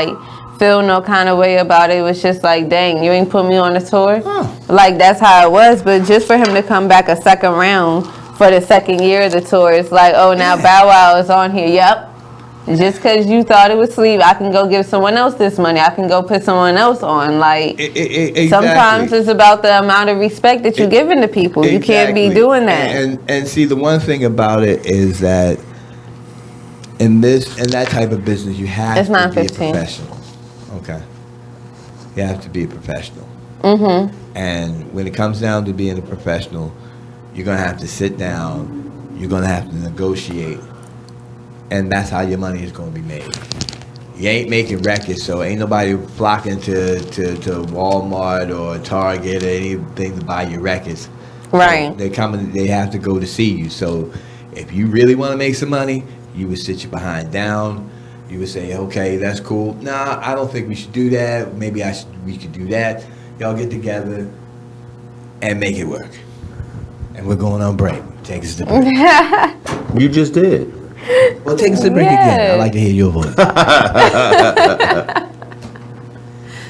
feel no kind of way about it. It was just like, dang, you ain't put me on the tour. Like that's how it was. But just for him to come back a second round for the second year of the tour, it's like, oh, now Bow Wow is on here. Yep. Just because you thought it was sleep, I can go give someone else this money. I can go put someone else on. Like, exactly. Sometimes it's about the amount of respect that you're giving to people. You can't be doing that. And see, the one thing about it is that in that type of business, you have to be a professional. Okay. You have to be a professional. And when it comes down to being a professional, you're going to have to sit down, you're going to have to negotiate, and that's how your money is going to be made. You ain't making records, so ain't nobody flocking to Walmart or Target or anything to buy your records. Right. So they have to go to see you. So if you really want to make some money, you would sit your behind down. You would say, okay, that's cool. Nah, I don't think we should do that. Maybe we could do that. Y'all get together and make it work. And we're going on break. Take us to break. You just did. Well, take us to break again. I'd like to hear your voice.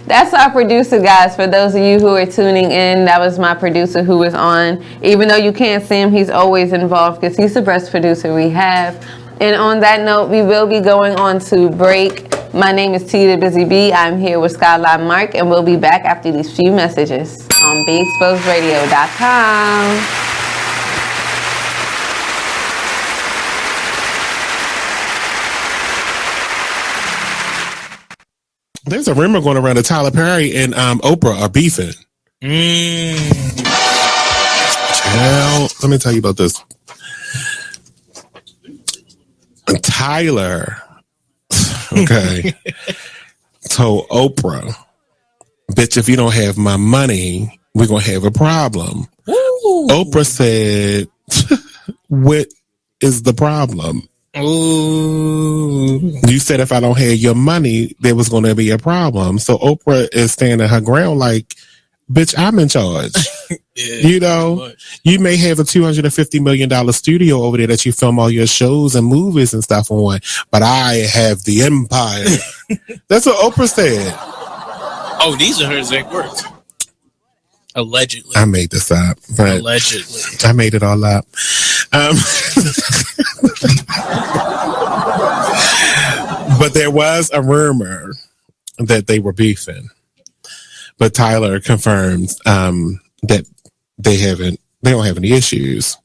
That's our producer, guys. For those of you who are tuning in, that was my producer who was on. Even though you can't see him, he's always involved because he's the best producer we have. And on that note, we will be going on to break. My name is T the Busy Bee. I'm here with SkyLyne Mark, and we'll be back after these few messages on BeExposedRadio.com. There's a rumor going around that Tyler Perry and Oprah are beefing. Well, let me tell you about this. Tyler, okay, told Oprah, "Bitch, if you don't have my money, we're going to have a problem." Ooh. Oprah said, "What is the problem?" Ooh. You said if I don't have your money, there was going to be a problem. So Oprah is standing her ground like, bitch, I'm in charge. You know, you may have a $250 million studio over there that you film all your shows and movies and stuff on, but I have the empire. That's what Oprah said. Oh, these are her exact words. Allegedly. I made this up. But allegedly. I made it all up. But there was a rumor that they were beefing. But Tyler confirmed that they don't have any issues.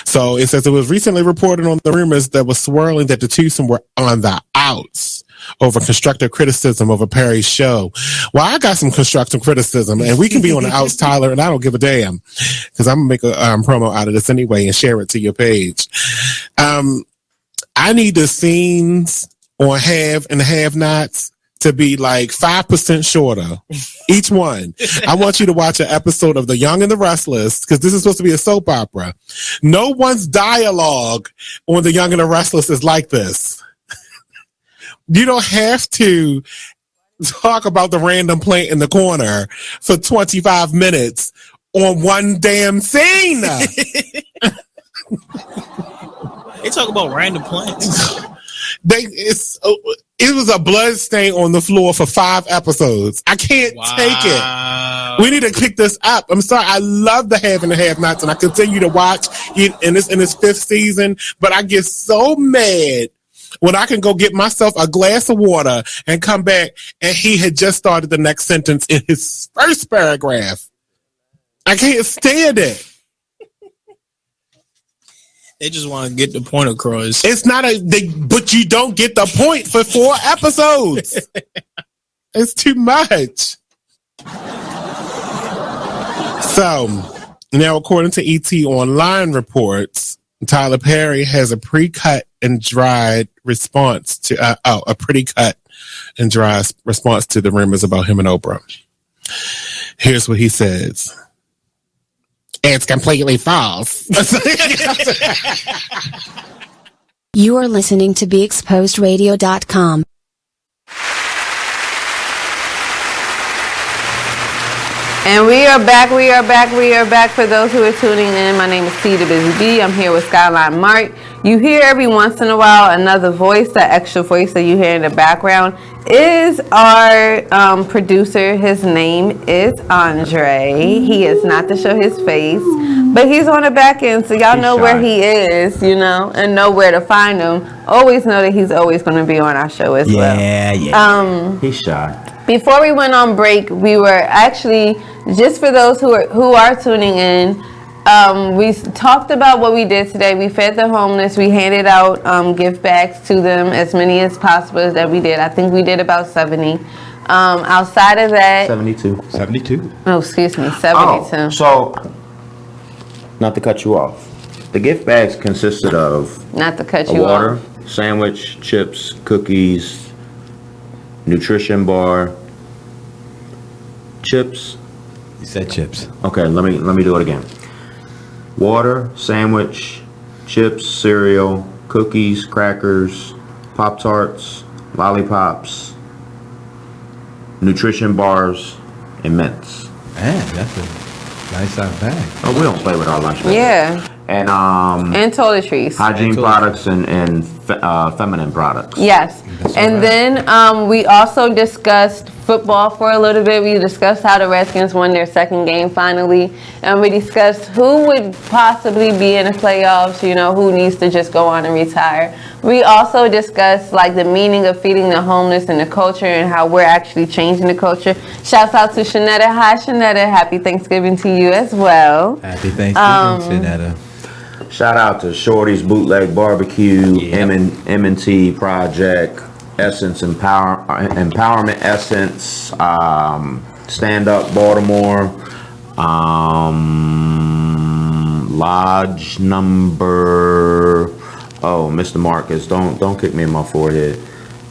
So it says it was recently reported on the rumors that was swirling that the twosome were on the outs over constructive criticism of a Perry show. Well, I got some constructive criticism, and we can be on the outs, Tyler, and I don't give a damn, because I'm going to make a promo out of this anyway and share it to your page. I need the scenes on Have and Have Nots to be like 5% shorter, each one. I want you to watch an episode of The Young and the Restless, because this is supposed to be a soap opera. No one's dialogue on The Young and the Restless is like this. You don't have to talk about the random plant in the corner for 25 minutes on one damn scene. They talk about random plants. It was a blood stain on the floor for 5 episodes. I can't take it. We need to pick this up. I'm sorry. I love the Have and the Have Nots, and I continue to watch it in its 5th season, but I get so mad when I can go get myself a glass of water and come back and he had just started the next sentence in his first paragraph. I can't stand it. They just want to get the point across. It's not but you don't get the point for 4 episodes. It's too much. So now, according to ET Online reports, Tyler Perry has a pre-cut and dried response to a pretty cut and dry response to the rumors about him and Oprah. Here's what he says. It's completely false. You are listening to BeExposedRadio.com. And we are back for those who are tuning in. My name is T the Busy Bee. I'm here with SkyLyne Mark. You hear every once in a while another voice, that extra voice that you hear in the background is our producer. His name is Andre. He is not to show his face, but he's on the back end, so y'all know where he is, and know where to find him. Always know that he's always going to be on our show as well. Yeah. He's shy. Before we went on break, we were actually, just for those who are tuning in, we talked about what we did today. We fed the homeless. We handed out gift bags to them, as many as possible that we did. I think we did about 70. Outside of that... 72. Oh, excuse me, 72. Oh, so, not to cut you off, the gift bags consisted of... Not to cut you water, off. sandwich, chips, cookies, nutrition bar, chips. You said chips. Okay, let me do it again. Water, sandwich, chips, cereal, cookies, crackers, Pop-Tarts, lollipops, nutrition bars, and mints. Man, that's a nice size bag. Oh, we don't play with our lunch bags. Yeah. And toiletries. Hygiene products and feminine products. Yes. And then we also discussed football for a little bit. We discussed how the Redskins won their second game finally. And we discussed who would possibly be in the playoffs, who needs to just go on and retire. We also discussed the meaning of feeding the homeless and the culture and how we're actually changing the culture. Shouts out to Shanetta. Hi, Shanetta. Happy Thanksgiving to you as well. Happy Thanksgiving, Shanetta. Shout out to Shorty's Bootleg Barbecue, M&T Project, Essence Empowerment Essence, Stand Up Baltimore, Lodge number, Mr. Marcus, don't kick me in my forehead.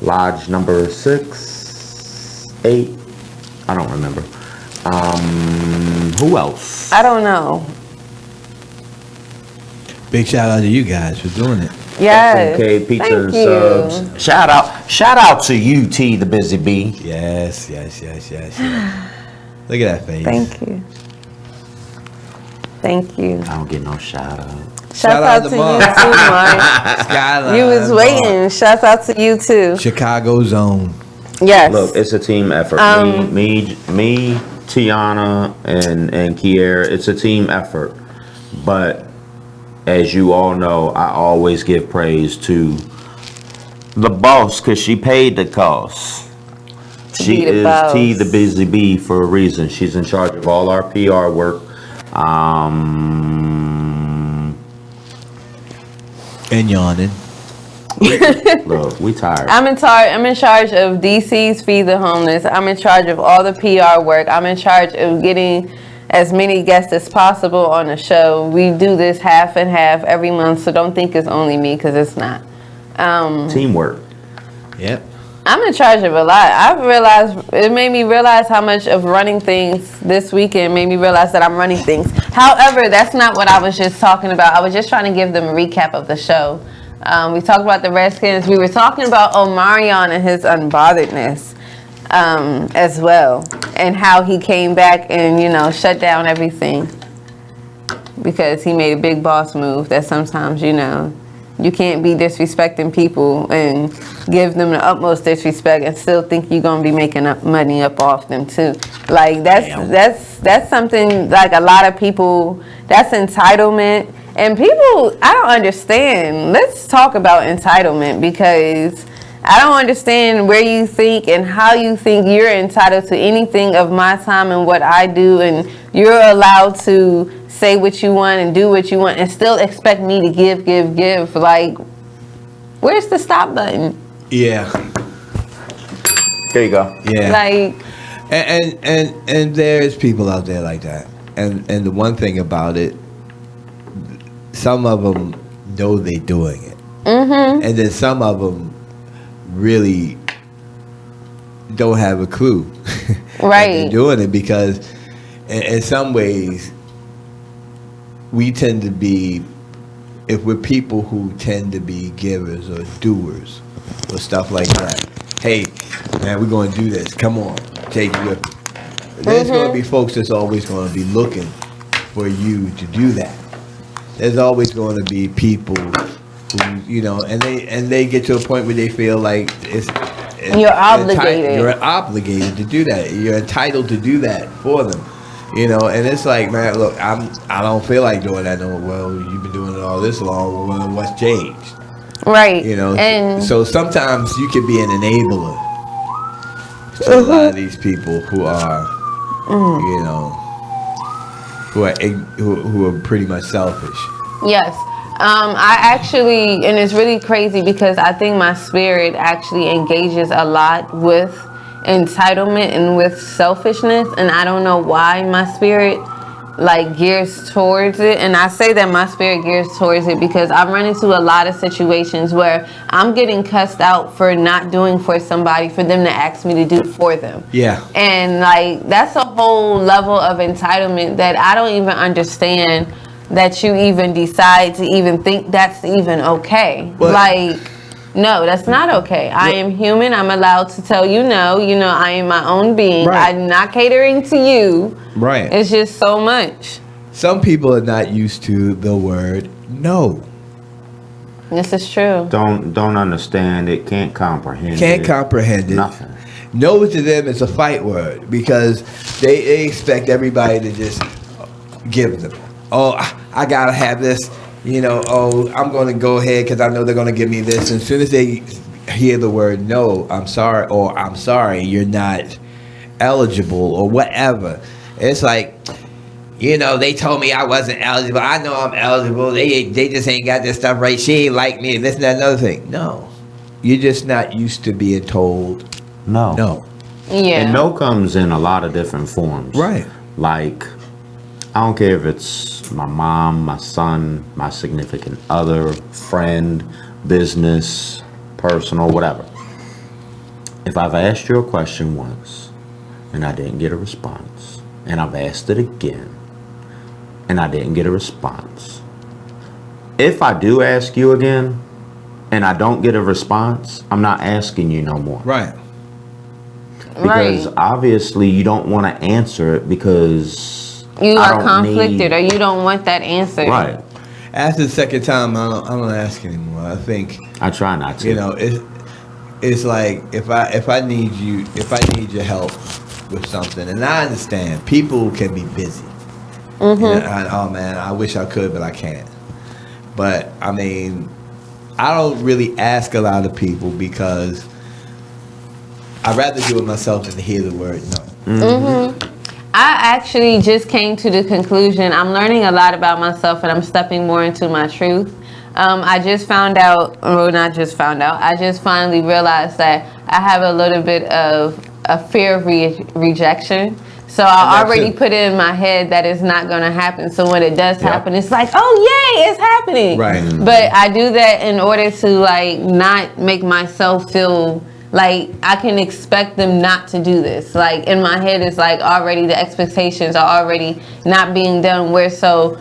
Lodge number 6, 8, I don't remember. Who else? I don't know. Big shout out to you guys for doing it. Yes. Okay, pizza Thank and you. subs. Shout out to you, T the Busy Bee. Yes. Look at that face. Thank you. Thank you. I don't get no shout out. Shout out to you too, Mark. SkyLyne. You was waiting. Shout out to you too. Chicago Zone. Yes. Look, it's a team effort. Me, Tiana, and Kiera. It's a team effort. But as you all know, I always give praise to the boss because she paid the cost. She is T, the busy bee, for a reason. She's in charge of all our PR work. And yawning. Look, we tired. I'm in charge of DC's Feed the Homeless. I'm in charge of all the PR work. I'm in charge of getting as many guests as possible on the show. We do this half and half every month, so don't think it's only me, because it's not. Teamwork. Yep. I'm in charge of a lot. It made me realize how much of running things this weekend made me realize that I'm running things. However, that's not what I was just talking about. I was just trying to give them a recap of the show. We talked about the Redskins. We were talking about Omarion and his unbotheredness as well, and how he came back and, shut down everything because he made a big boss move that sometimes, you can't be disrespecting people and give them the utmost disrespect and still think you're gonna be making up money up off them too. Like that's something like a lot of people. That's entitlement, and people I don't understand. Let's talk about entitlement, because I don't understand where you think and how you think you're entitled to anything of my time and what I do, and you're allowed to say what you want and do what you want and still expect me to give. Like, where's the stop button? Yeah. There you go. Yeah. Like, and there's people out there like that. And the one thing about it, some of them know they're doing it. Mm-hmm. And then some of them really don't have a clue. Right. They're doing it because in some ways we tend to be, if we're people who tend to be givers or doers or stuff like that. Hey, man, we're going to do this. Come on, take it with me. There's going to be folks that's always going to be looking for you to do that. There's always going to be people who, and they get to a point where they feel like you're obligated. You're obligated to do that. You're entitled to do that for them. And it's like, man, look, I don't feel like doing that. No, well, you've been doing it all this long. Well, what's changed? Right. And so sometimes you can be an enabler to a lot of these people who are, who are pretty much selfish. Yes. I actually, and it's really crazy because I think my spirit actually engages a lot with entitlement and with selfishness, and I don't know why my spirit gears towards it. And I say that my spirit gears towards it because I'm running into a lot of situations where I'm getting cussed out for not doing for somebody for them to ask me to do for them. Yeah. And that's a whole level of entitlement that I don't even understand that you even decide to even think that's even okay. What? No, that's not okay. I am human. I'm allowed to tell you no. I am my own being. Right. I'm not catering to you. Right. It's just so much. Some people are not used to the word no. This is true. Don't understand it. Can't comprehend it. Can't comprehend it. Nothing. No to them is a fight word because they expect everybody to just give them. Oh, I gotta have this. I'm going to go ahead because I know they're going to give me this. And as soon as they hear the word no, I'm sorry, or I'm sorry, you're not eligible, or whatever. It's like, they told me I wasn't eligible. I know I'm eligible. They just ain't got this stuff right. She ain't like me. This and that, another thing. No. You're just not used to being told no. No. Yeah. And no comes in a lot of different forms. Right. I don't care if it's my mom, my son, my significant other, friend, business, personal, whatever. If I've asked you a question once and I didn't get a response, and I've asked it again and I didn't get a response, if I do ask you again and I don't get a response, I'm not asking you no more. Right. Because obviously you don't want to answer it because you are conflicted or you don't want that answer. Right. After the second time, I don't ask anymore. I think I try not to. You know, it's like if I need your help with something, and I understand people can be busy. Oh man, I wish I could, but I can't. But I mean, I don't really ask a lot of people because I'd rather do it myself than to hear the word no. I actually just came to the conclusion I'm learning a lot about myself and I'm stepping more into my truth. I just found out, well, not just found out, I just finally realized that I have a little bit of a fear of rejection. So I already put it in my head that it's not going to happen. So when it does happen, it's like, oh, yay, it's happening. Right. But I do that in order to, like, not make myself feel like I can expect them not to do this. Like, in my head, it's like already the expectations are already not being done, where so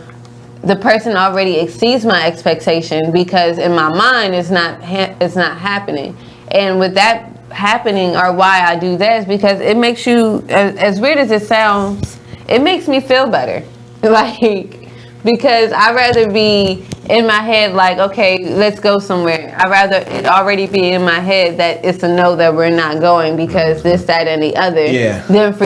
the person already exceeds my expectation because in my mind it's not happening. And with that happening, or why I do that, is because it makes you, as weird as it sounds, it makes me feel better. Like, because I'd rather be in my head like, okay, let's go somewhere. I'd rather it already be in my head that it's a no, that we're not going because this, that, and the other. Yeah. Then for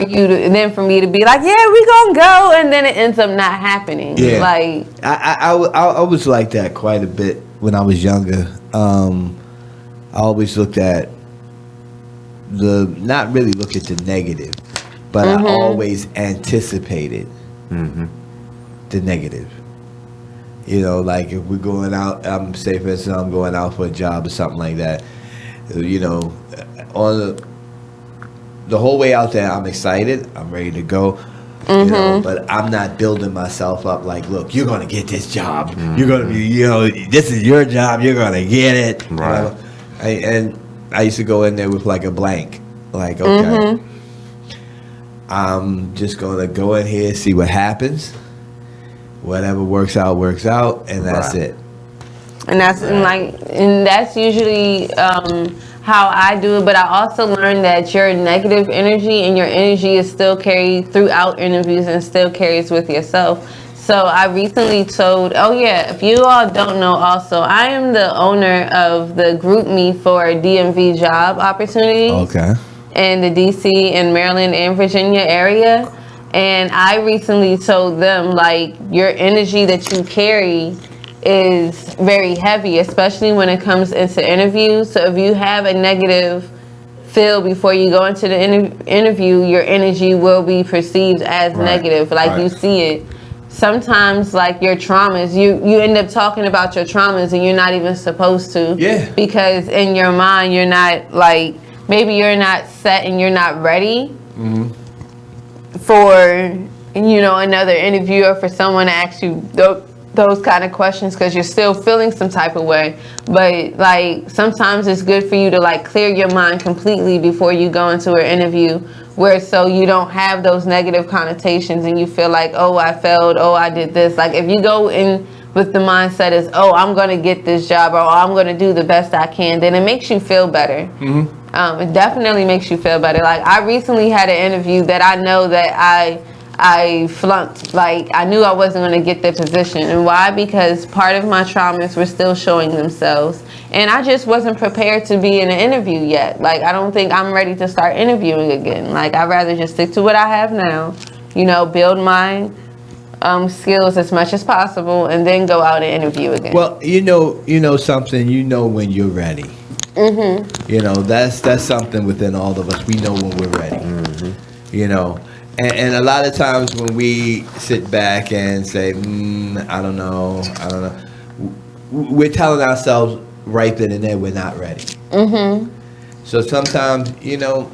me to be like, yeah, we gonna go, and then it ends up not happening. Yeah. Like I was like that quite a bit when I was younger. I always looked at not really look at the negative, but I always anticipated the negative. You know, like if we're going out, say for instance, I'm going out for a job or something like that. You know, on the whole way out there, I'm excited, I'm ready to go. You know, but I'm not building myself up like, look, you're gonna get this job. You're gonna be, you know, this is your job. You're gonna get it. Right. You know? And I used to go in there with like a blank, like, okay, I'm just gonna go in here, see what happens. Whatever works out, and that's it. And that's usually how I do it. But I also learned that your negative energy and your energy is still carried throughout interviews and still carries with yourself. So I recently told, if you all don't know also, I am the owner of the group me for DMV job opportunities. Okay. In the DC and Maryland and Virginia area. And I recently told them, like, your energy that you carry is very heavy, especially when it comes into interviews. So if you have a negative feel before you go into the interview, your energy will be perceived as negative, like you see it. Sometimes, like, your traumas, you end up talking about your traumas and you're not even supposed to. Yeah. Because in your mind, you're not, like, maybe you're not set and you're not ready for, you know, another interview or for someone to ask you those kind of questions because you're still feeling some type of way. But, like, sometimes it's good for you to, like, clear your mind completely before you go into an interview, where so you don't have those negative connotations and you feel like, oh, I failed, oh, I did this. Like, if you go in with the mindset is, oh, I'm going to get this job, or I'm going to do the best I can, then it makes you feel better. It definitely makes you feel better. Like, I recently had an interview that I know that I flunked. Like, I knew I wasn't going to get the position. And why? Because part of my traumas were still showing themselves. And I just wasn't prepared to be in an interview yet. Like, I don't think I'm ready to start interviewing again. Like, I'd rather just stick to what I have now, you know, build my skills as much as possible, and then go out and interview again. Well, you know something, you know when you're ready. You know, that's something within all of us. We know when we're ready. You know, and a lot of times when we sit back and say, I don't know, we're telling ourselves right then and there we're not ready. So sometimes, you know,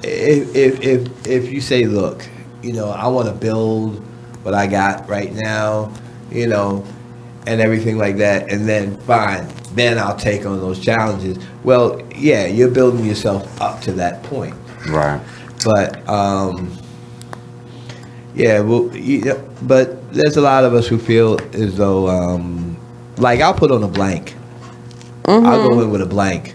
if you say, look, you know, I want to build what I got right now, you know, and everything like that, and then fine, then I'll take on those challenges. Well, yeah, you're building yourself up to that point. Right. But yeah, well, but there's a lot of us who feel as though, like, I'll put on a blank. I'll go in with a blank.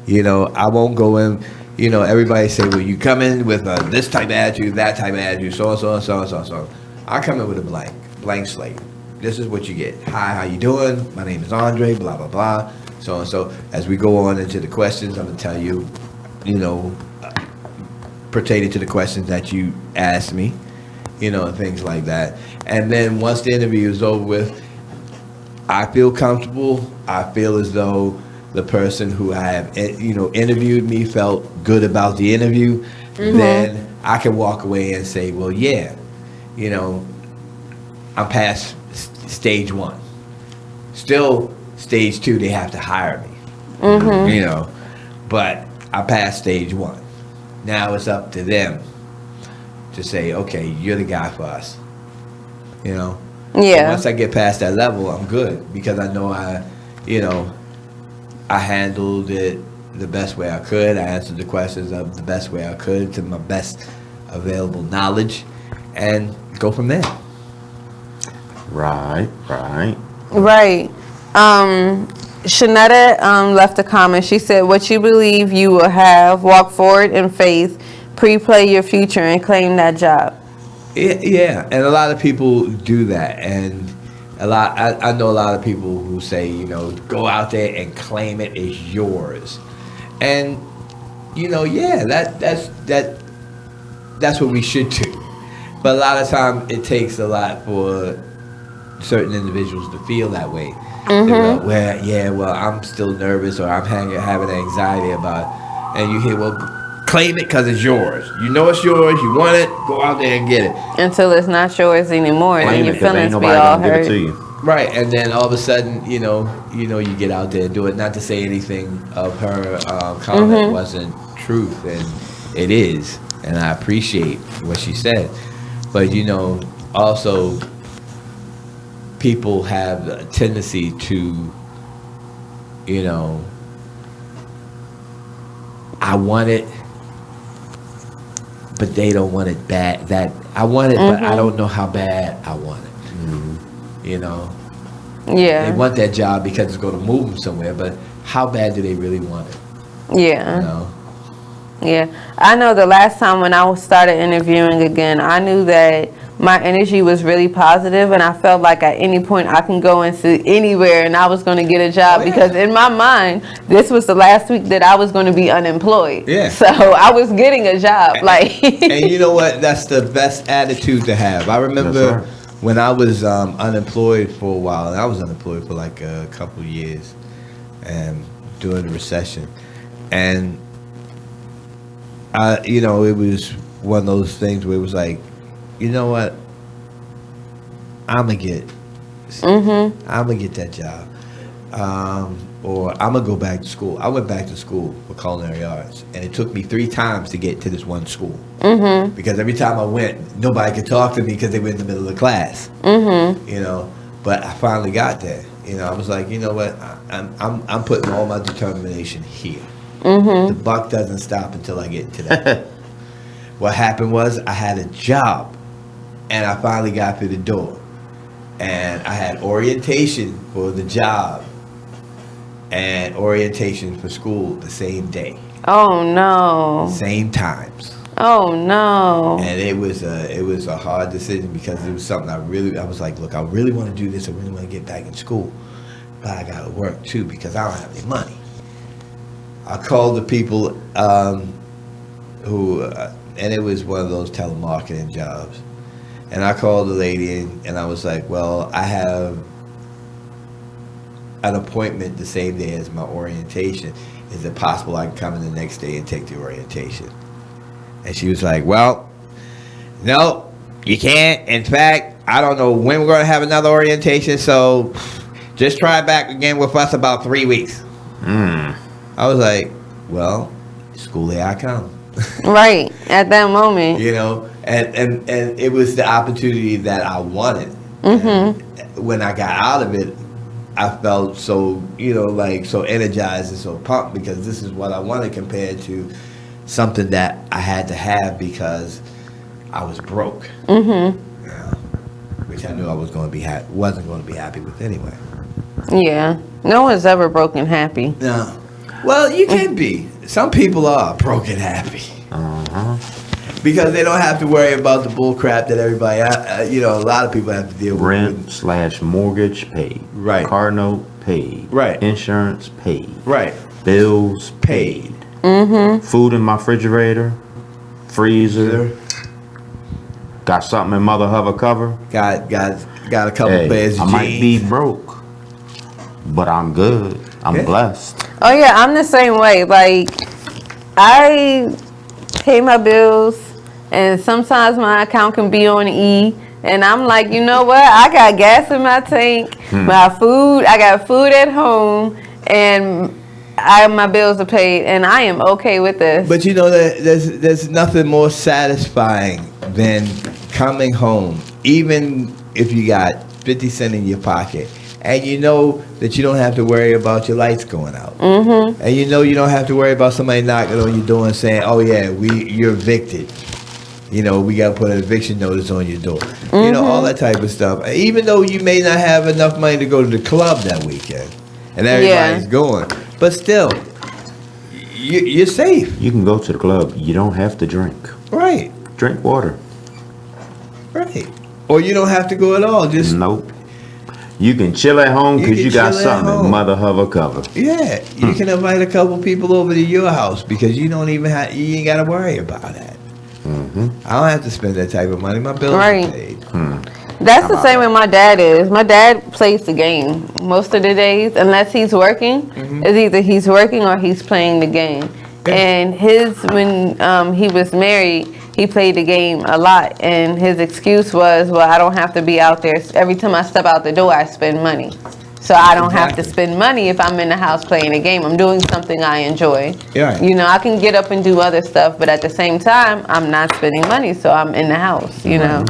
You know, I won't go in. you know, everybody say, well, you come in with this type of attitude, that type of attitude, so and so and so and so and so. I come in with a blank slate. This is what you get. Hi, how you doing? My name is Andre, blah, blah, blah, so and so. As we go on into the questions, I'm going to tell you, you know, pertaining to the questions that you asked me, you know, and things like that. And then once the interview is over with, I feel comfortable. I feel as though the person who I have, you know, interviewed me felt good about the interview. Then I can walk away and say, well, yeah, you know, I'm past stage 1. Still, stage 2, they have to hire me, you know, but I passed stage 1. Now it's up to them to say, okay, you're the guy for us, you know. Yeah. So once I get past that level, I'm good because I know I handled it the best way I could. I answered the questions of the best way I could to my best available knowledge, and go from there. Right. Shanetta left a comment. She said, what you believe you will have, walk forward in faith, pre-play your future, and claim that job. Yeah, and a lot of people do that, and I know a lot of people who say, you know, go out there and claim it as yours, and you know, yeah, that's what we should do. But a lot of time it takes a lot for certain individuals to feel that way. Well, I'm still nervous, or I'm having anxiety about it, and you hear, well, claim it because it's yours. You know it's yours. You want it. Go out there and get it. Until it's not yours anymore, and then your feelings be all hurt. Give it to you. Right, and then all of a sudden, you get out there and do it. Not to say anything of her comment wasn't truth, and it is, and I appreciate what she said. But you know, also, people have a tendency to, you know, I want it, but they don't want it bad. That I want it, but I don't know how bad I want it. You know? Yeah. They want that job because it's going to move them somewhere, but how bad do they really want it? Yeah. You know? Yeah. I know the last time when I started interviewing again, I knew that my energy was really positive, and I felt like at any point I can go into anywhere and I was going to get a job because in my mind, this was the last week that I was going to be unemployed. Yeah. So I was getting a job. And you know what? That's the best attitude to have. I remember when I was unemployed for a while, and I was unemployed for like a couple of years, and during the recession, and you know, it was one of those things where it was like, you know what? I'm gonna get that job, or I'm gonna go back to school. I went back to school for culinary arts, and it took me 3 times to get to this one school because every time I went, nobody could talk to me because they were in the middle of the class. You know, but I finally got there. You know, I was like, you know what? I'm putting all my determination here. The buck doesn't stop until I get into that. What happened was I had a job. And I finally got through the door. And I had orientation for the job and orientation for school the same day. Oh no. Same times. Oh no. And it was a hard decision because it was something I was like, look, I really want to do this. I really want to get back in school. But I got to work too because I don't have any money. I called the people who, and it was one of those telemarketing jobs. And I called the lady and I was like, well, I have an appointment the same day as my orientation. Is it possible I can come in the next day and take the orientation? And she was like, well, no, you can't. In fact, I don't know when we're going to have another orientation, so just try back again with us about 3 weeks. I was like, well, school day I come. Right, at that moment. You know, and it was the opportunity that I wanted. And when I got out of it, I felt so, you know, like so energized and so pumped because this is what I wanted compared to something that I had to have because I was broke. You know, which I knew I was going to be wasn't going to be happy with anyway. Yeah, no one's ever broken happy. No. Well, you can be. some people are broke and happy. Uh-huh. Because they don't have to worry about the bull crap that everybody, a lot of people have to deal with. Rent/mortgage paid. Right. Car note paid. Right. Insurance paid. Right. Bills paid. Mm-hmm. Food in my refrigerator, freezer. Got something in mother hover cover. Got a couple pairs of I might jeans. be broke, but I'm good. I'm blessed. Oh yeah, I'm the same way. Like, I pay my bills, and sometimes my account can be on E, and I'm like, you know what? I got gas in my tank, my food. I got food at home, and my bills are paid, and I am okay with this. But you know that there's nothing more satisfying than coming home, even if you got 50 cents in your pocket, and you know that you don't have to worry about your lights going out. Mm-hmm. And you know you don't have to worry about somebody knocking on your door and saying, oh yeah, you're evicted. You know, we got to put an eviction notice on your door. You know, all that type of stuff. Even though you may not have enough money to go to the club that weekend, and everybody's going, but still, you're safe. You can go to the club. You don't have to drink. Right. Drink water. Right. Or you don't have to go at all. Just nope. You can chill at home because you got chill at something in home. mother hover cover. Yeah, you can invite a couple people over to your house because you don't even have, you ain't got to worry about that. Mm-hmm. I don't have to spend that type of money. My bills are paid. That's the same way my dad is. My dad plays the game most of the days, unless he's working. It's either he's working or he's playing the game. And when he was married, he played the game a lot, and his excuse was, well, I don't have to be out there. Every time I step out the door, I spend money. So I don't have to spend money if I'm in the house playing a game. I'm doing something I enjoy. Yeah. You know, I can get up and do other stuff, but at the same time, I'm not spending money, so I'm in the house, you know.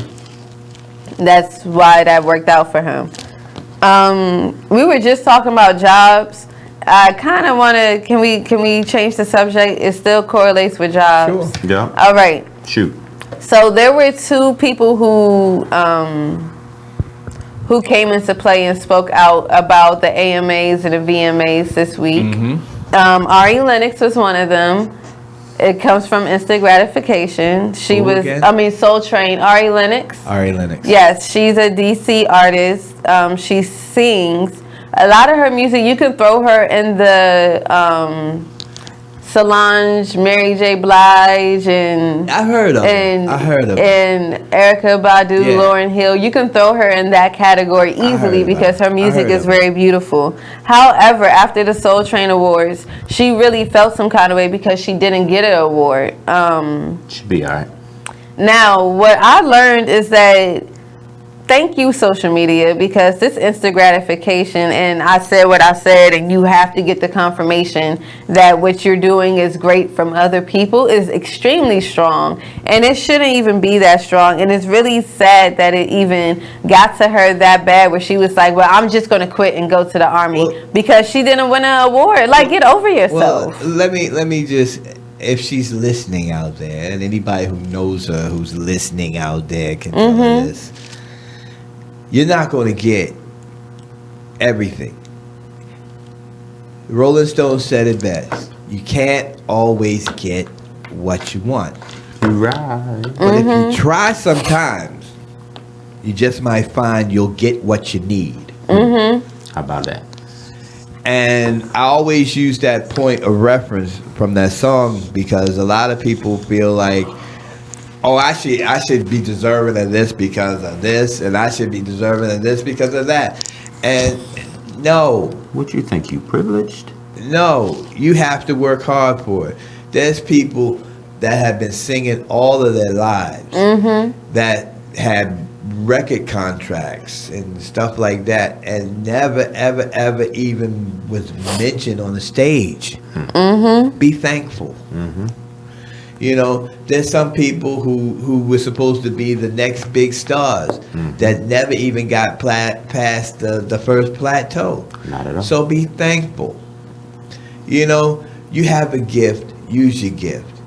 That's why that worked out for him. We were just talking about jobs. I kind of want to, can we change the subject? It still correlates with jobs. Sure. Yeah. All right. Shoot. So there were two people who came into play and spoke out about the AMAs and the VMAs this week. Ari Lennox was one of them. It comes from Instant Gratification. She was, Soul Train. Ari Lennox. Ari Lennox. Yes, she's a DC artist. She sings. A lot of her music, you can throw her in the Solange, Mary J. Blige, and I heard of her. And Erykah Badu, Yeah. Lauryn Hill. You can throw her in that category easily because her music is very beautiful. However, after the Soul Train Awards, she really felt some kind of way because she didn't get an award. Should be alright. Now, what I learned is that thank you, social media, because this instant gratification, and I said what I said, and you have to get the confirmation that what you're doing is great from other people, is extremely strong. And it shouldn't even be that strong. And it's really sad that it even got to her that bad where she was like, well, I'm just going to quit and go to the army because she didn't win an award. Like, get over yourself. Well, let me just, if she's listening out there, and anybody who knows her who's listening out there can tell her this. You're not going to get everything. Rolling Stone said it best. You can't always get what you want. Right. But if you try sometimes, you just might find you'll get what you need. How about that? And I always use that point of reference from that song because a lot of people feel like, oh, I should be deserving of this because of this, and I should be deserving of this because of that. And no. What you think, you privileged? No, you have to work hard for it. There's people that have been singing all of their lives that had record contracts and stuff like that and never, ever, ever even was mentioned on the stage. Be thankful. You know, there's some people who were supposed to be the next big stars that never even got past the first plateau. Not at all. So be thankful. You know, you have a gift, use your gift.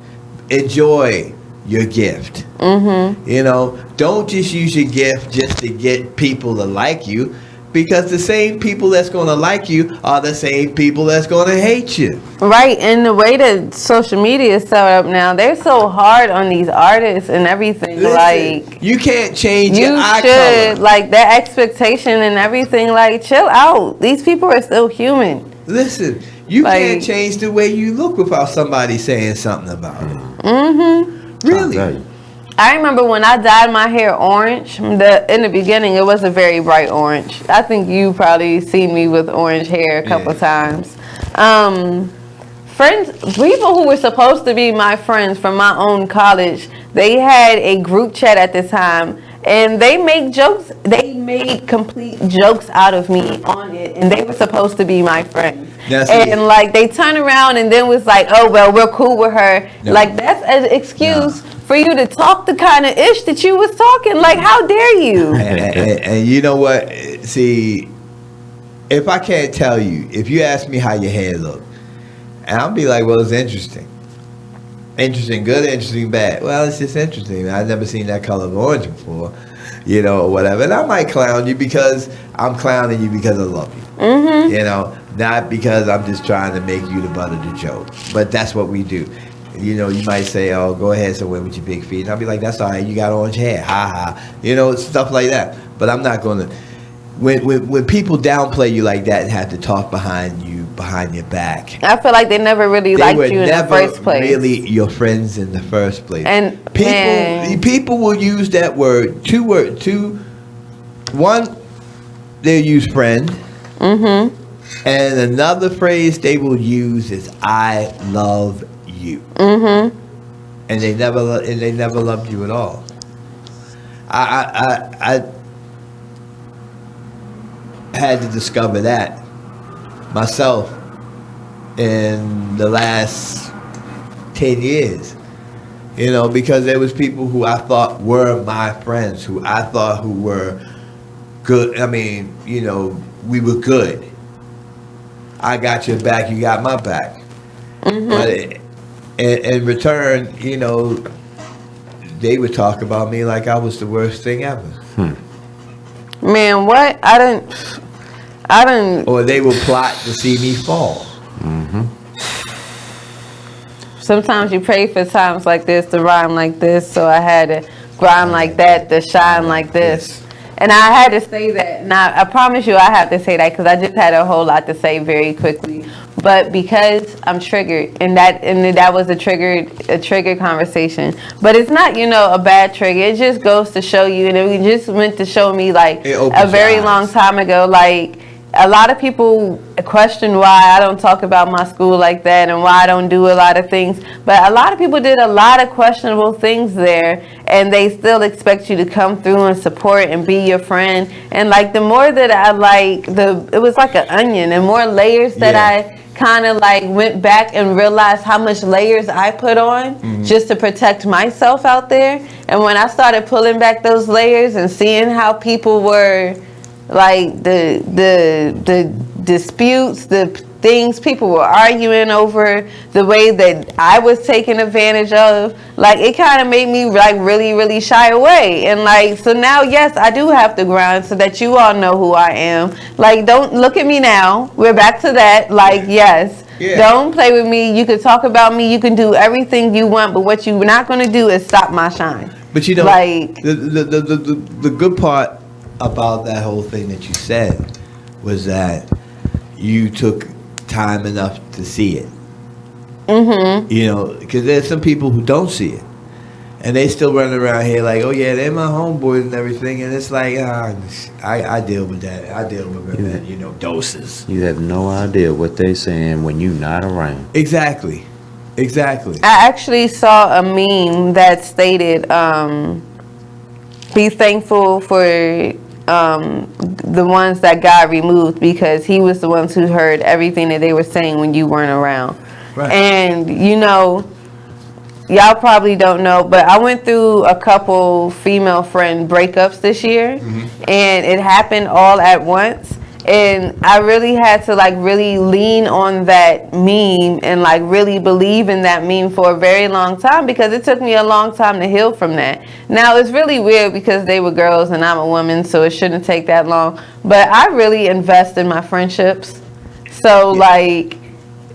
Enjoy your gift. You know, don't just use your gift just to get people to like you. Because the same people that's going to like you are the same people that's going to hate you. Right, and the way that social media is set up now, they're so hard on these artists and everything. Listen, like you can't change you your eye should, color. like that expectation and everything. Like, chill out. These people are still human. Listen, you can't change the way you look without somebody saying something about it. Mm-hmm. Really? I remember when I dyed my hair orange. In the beginning, it was a very bright orange. I think you probably seen me with orange hair a couple times. Friends, people who were supposed to be my friends from my own college, they had a group chat at the time, and they make jokes. They made complete jokes out of me on it, and they were supposed to be my friends. And like they turned around and then was like, "Oh well, we're cool with her." No. Like that's an excuse for you to talk the kind of ish that you was talking. Like, how dare you? And you know what? See, if I can't tell you, if you ask me how your hair look, and I'll be like, well, it's interesting. Interesting good, interesting bad. Well, it's just interesting. I've never seen that color of orange before, you know, or whatever. And I might clown you because I'm clowning you because I love you. Mm-hmm. You know, not because I'm just trying to make you the butt of the joke. But that's what we do. You know, you might say, oh, go ahead somewhere with your big feet. And I'll be like, that's all right. You got orange hair. Ha ha. You know, stuff like that. But I'm not going to. When people downplay you like that and have to talk behind your back. I feel like they never really liked you in the first place. Really your friends in the first place. And people will use that word, one, they'll use friend. Mm-hmm. And another phrase they will use is I love you. Mm-hmm. And they never loved you at all. I had to discover that myself in the last 10 years, you know, because there was people who I thought were my friends, who I thought who were good. I mean, you know, we were good. I got your back, you got my back. Mm-hmm. But in return, you know, they would talk about me like I was the worst thing ever. Man, what? I didn't. Or they would plot to see me fall. Mm-hmm. Sometimes you pray for times like this to rhyme like this, so I had to grind like that to shine like this. And I had to say that. And I promise you I have to say that because I just had a whole lot to say very quickly. But because I'm triggered, and that was a triggered conversation. But it's not, you know, a bad trigger. It just goes to show you, and it just went to show me like a very long time ago, like a lot of people question why I don't talk about my school like that and why I don't do a lot of things. But a lot of people did a lot of questionable things there, and they still expect you to come through and support and be your friend. And like the more that I it was like an onion, and more layers that I kind of like went back and realized how much layers I put on just to protect myself out there. And when I started pulling back those layers and seeing how people were like the disputes, the things people were arguing over, the way that I was taken advantage of, like it kind of made me like really, really shy away. And like, so now, yes, I do have to grind so that you all know who I am. Like, don't look at me now. We're back to that. Like, yes. Yeah. Don't play with me. You can talk about me. You can do everything you want, but what you're not going to do is stop my shine. But you know, like the good part about that whole thing that you said was that you took time enough to see it. Mm-hmm. You know, because there's some people who don't see it, and they still running around here like, oh yeah, they're my homeboys and everything, and it's like, I deal with that. I deal with that, you know, doses. You have no idea what they saying when you're not around. Exactly. I actually saw a meme that stated, be thankful for the ones that God removed, because he was the ones who heard everything that they were saying when you weren't around. Right. And you know, y'all probably don't know, but I went through a couple female friend breakups this year, and it happened all at once. And I really had to like really lean on that meme and like really believe in that meme for a very long time, because it took me a long time to heal from that. Now it's really weird because they were girls and I'm a woman, so it shouldn't take that long. But I really invest in my friendships. So like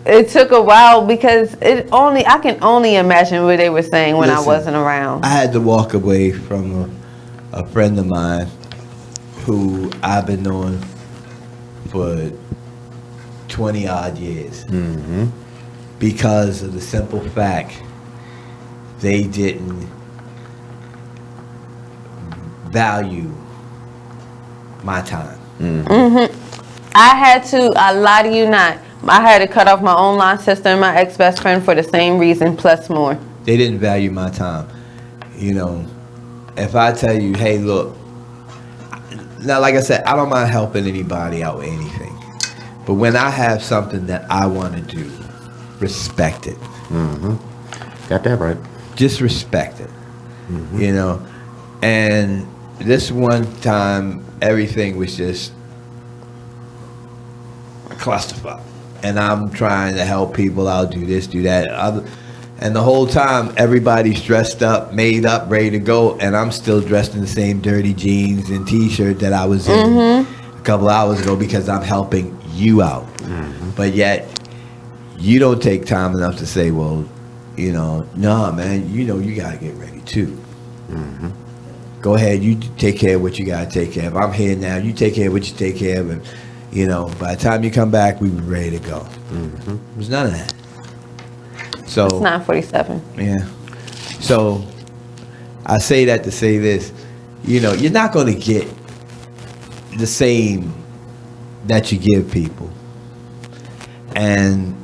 it took a while because I can only imagine what they were saying when I wasn't around. I had to walk away from a friend of mine who I've been knowing for 20 odd years, because of the simple fact they didn't value my time. I lie to you not, I had to cut off my online sister and my ex-best friend for the same reason, plus more. They didn't value my time. You know, if I tell you, hey, look, now, like I said, I don't mind helping anybody out with anything. But when I have something that I want to do, respect it. Got that right. Just respect it. You know? And this one time, everything was just a clusterfuck. And I'm trying to help people out, do this, do that. And the whole time, everybody's dressed up, made up, ready to go, and I'm still dressed in the same dirty jeans and T-shirt that I was in a couple hours ago, because I'm helping you out. But yet, you don't take time enough to say, well, you know, nah, man, you know, you gotta get ready too. Go ahead, you take care of what you gotta take care of. I'm here now, you take care of what you take care of, and, you know, by the time you come back, we were ready to go. There's none of that. So it's 9:47. Yeah. So I say that to say this, you know, you're not going to get the same that you give people. And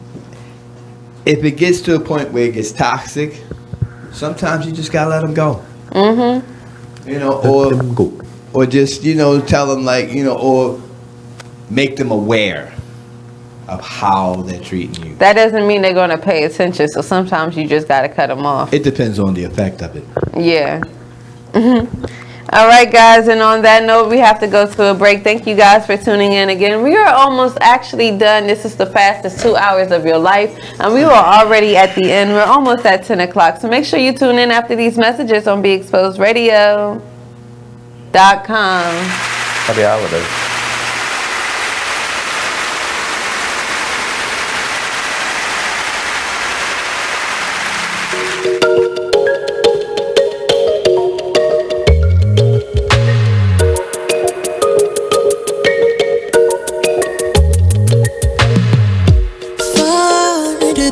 if it gets to a point where it gets toxic, sometimes you just got to let them go. You know, or just, you know, tell them, like, you know, or make them aware of how they're treating you. That doesn't mean they're going to pay attention, so sometimes you just got to cut them off. It depends on the effect of it. Yeah. All right, guys, and on that note, we have to go to a break. Thank you guys for tuning in again. We are almost actually done. This is the fastest 2 hours of your life, and we are already at the end. We're almost at 10 o'clock, so make sure you tune in after these messages on BeExposedRadio.com. Happy holidays.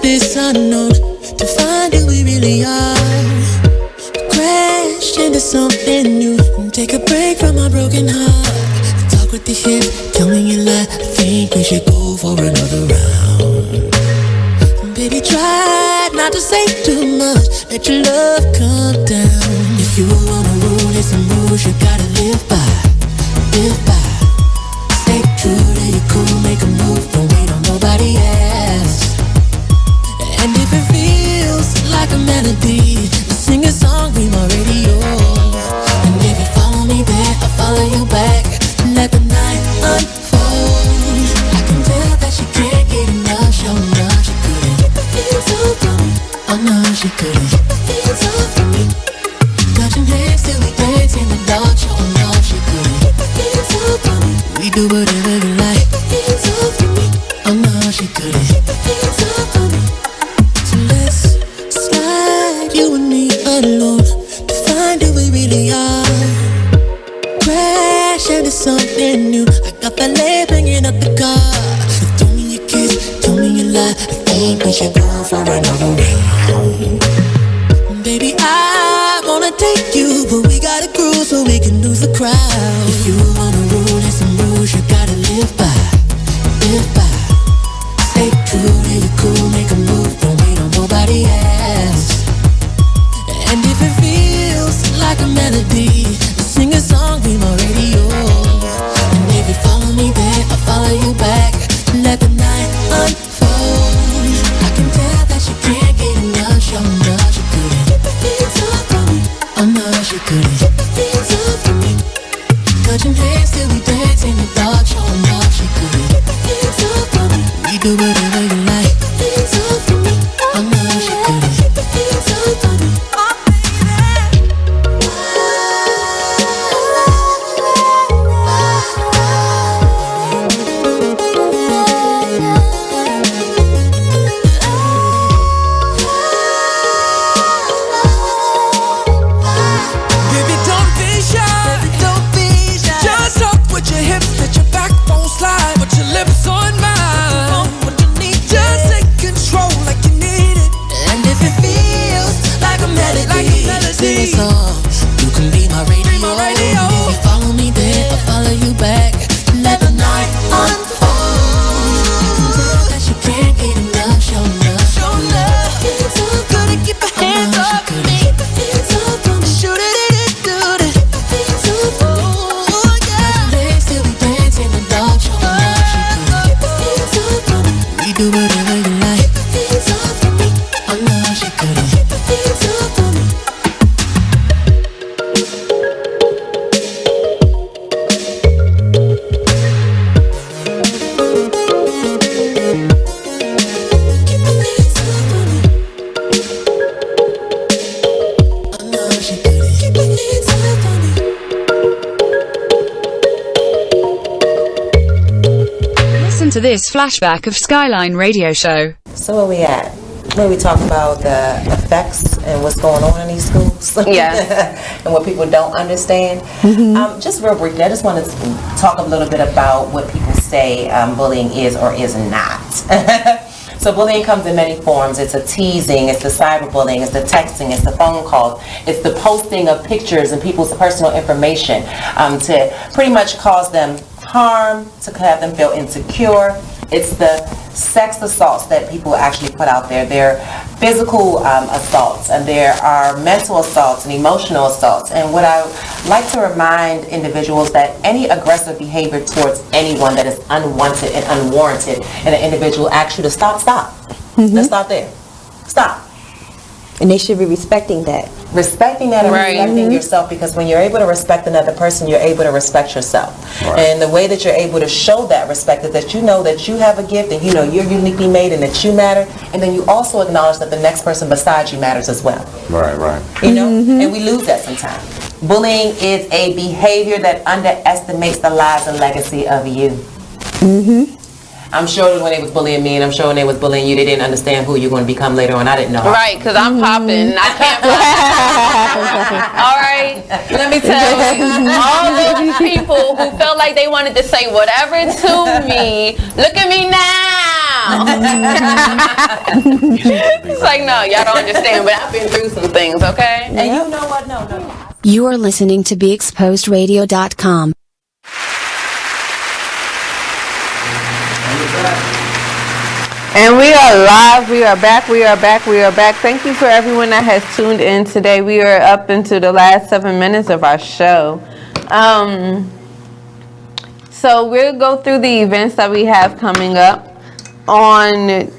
This unknown to find who we really are. Crash into something new and take a break from our broken heart. Talk with the hip, tell me you lie. I think we should go for another round. Baby, try not to say too much. Let your love come down. If you wanna rule, there's some rules you gotta live by. Live by. Stay true to your cool, make a move. Don't wait on nobody else. And if it feels like a melody, sing a song, be my radio. And if you follow me there, I'll follow you back. Let the night unfold. I can tell that she can't get enough. Show enough, she couldn't get the feels off from me. Oh no, she couldn't get the feels off from me. Touching hands till we dance in the dark. Show enough, she couldn't get the feels off from me. We do whatever we like. Get the feels off from me. Oh no, she couldn't get the feels off from me. Let's slide, you and me alone, to find who we really are. Crash into something new. I got that lay bringing up the car. So told me you kiss, told me you lie. I think we should go for another round. Baby, I wanna take you, but we gotta groove so we can lose the crowd. If you wanna rule, there's some rules you gotta live by. Live by. Stay true to your cool, make a move. Don't wait on nobody else. And if it feels like a melody, sing a song, be my radio. And if you follow me there, I'll follow you back. Let the night unfold. I can tell that she can't get enough. Show enough, she couldn't get the feels off from me. Oh no, she couldn't get the feels off from me. Touching hands till we dance in the dark. Show enough, she to this flashback of SkyLyne radio show. So where we at? Where we talk about the effects and what's going on in these schools? Yeah. And what people don't understand. Just real briefly, I just want to talk a little bit about what people say bullying is or is not. So bullying comes in many forms. It's a teasing, it's the cyberbullying, it's the texting, it's the phone calls, it's the posting of pictures and people's personal information to pretty much cause them harm, to have them feel insecure. It's the sex assaults that people actually put out there. There are physical assaults, and there are mental assaults and emotional assaults. And what I like to remind individuals that any aggressive behavior towards anyone that is unwanted and unwarranted, and an individual asks you to stop. Let's stop there. Stop. And they should be respecting that. Respecting that and respecting yourself, because when you're able to respect another person, you're able to respect yourself. And the way that you're able to show that respect is that you know that you have a gift and you know you're uniquely made and that you matter, and then you also acknowledge that the next person beside you matters as well. Right. You know, and we lose that sometimes. Bullying is a behavior that underestimates the lives and legacy of you. I'm sure that when they was bullying me, and I'm sure when they was bullying you, they didn't understand who you're going to become later on. I didn't know. Right, because I'm popping. I can't. All right, let me tell you, all those people who felt like they wanted to say whatever to me, look at me now. It's like, no, y'all don't understand, but I've been through some things, okay? And you know what? No. You are listening to BeExposedRadio.com. And we are live, we are back. Thank you for everyone that has tuned in today. We are up into the last 7 minutes of our show. So we'll go through the events that we have coming up. On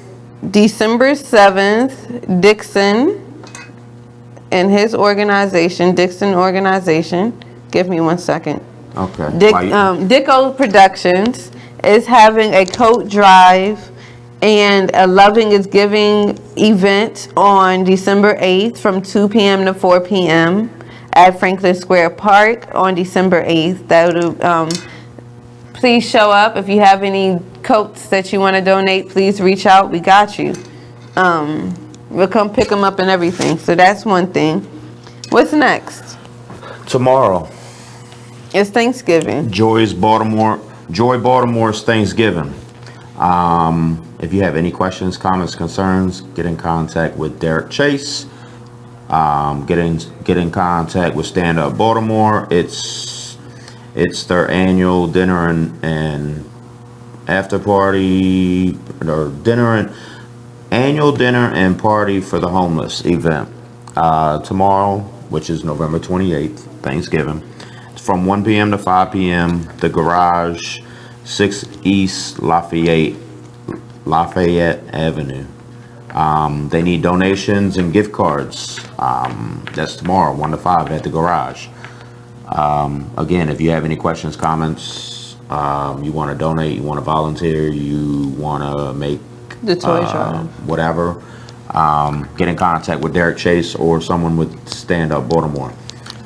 December 7th, Dixon and his organization, Dixon Organization, give me 1 second. Okay. Dicko Productions is having a coat drive and a Loving is Giving event on December 8th from 2 p.m. to 4 p.m. at Franklin Square Park on December 8th. Please show up. If you have any coats that you want to donate, please reach out. We got you. We'll come pick them up and everything. So that's one thing. What's next? Tomorrow. It's Thanksgiving. Joy Baltimore's Thanksgiving. If you have any questions, comments, concerns, get in contact with Derek Chase. Get in contact with Stand Up Baltimore. It's their annual dinner and after party, or annual dinner and party for the homeless event. Tomorrow, which is November 28th, Thanksgiving. It's from 1 p.m. to 5 p.m. The Garage, 6 East Lafayette Avenue. They need donations and gift cards. That's tomorrow, 1 to 5 at the Garage. Again, if you have any questions, comments, you want to donate, you want to volunteer, you want to make the toy drive, whatever, get in contact with Derek Chase or someone with Stand Up Baltimore.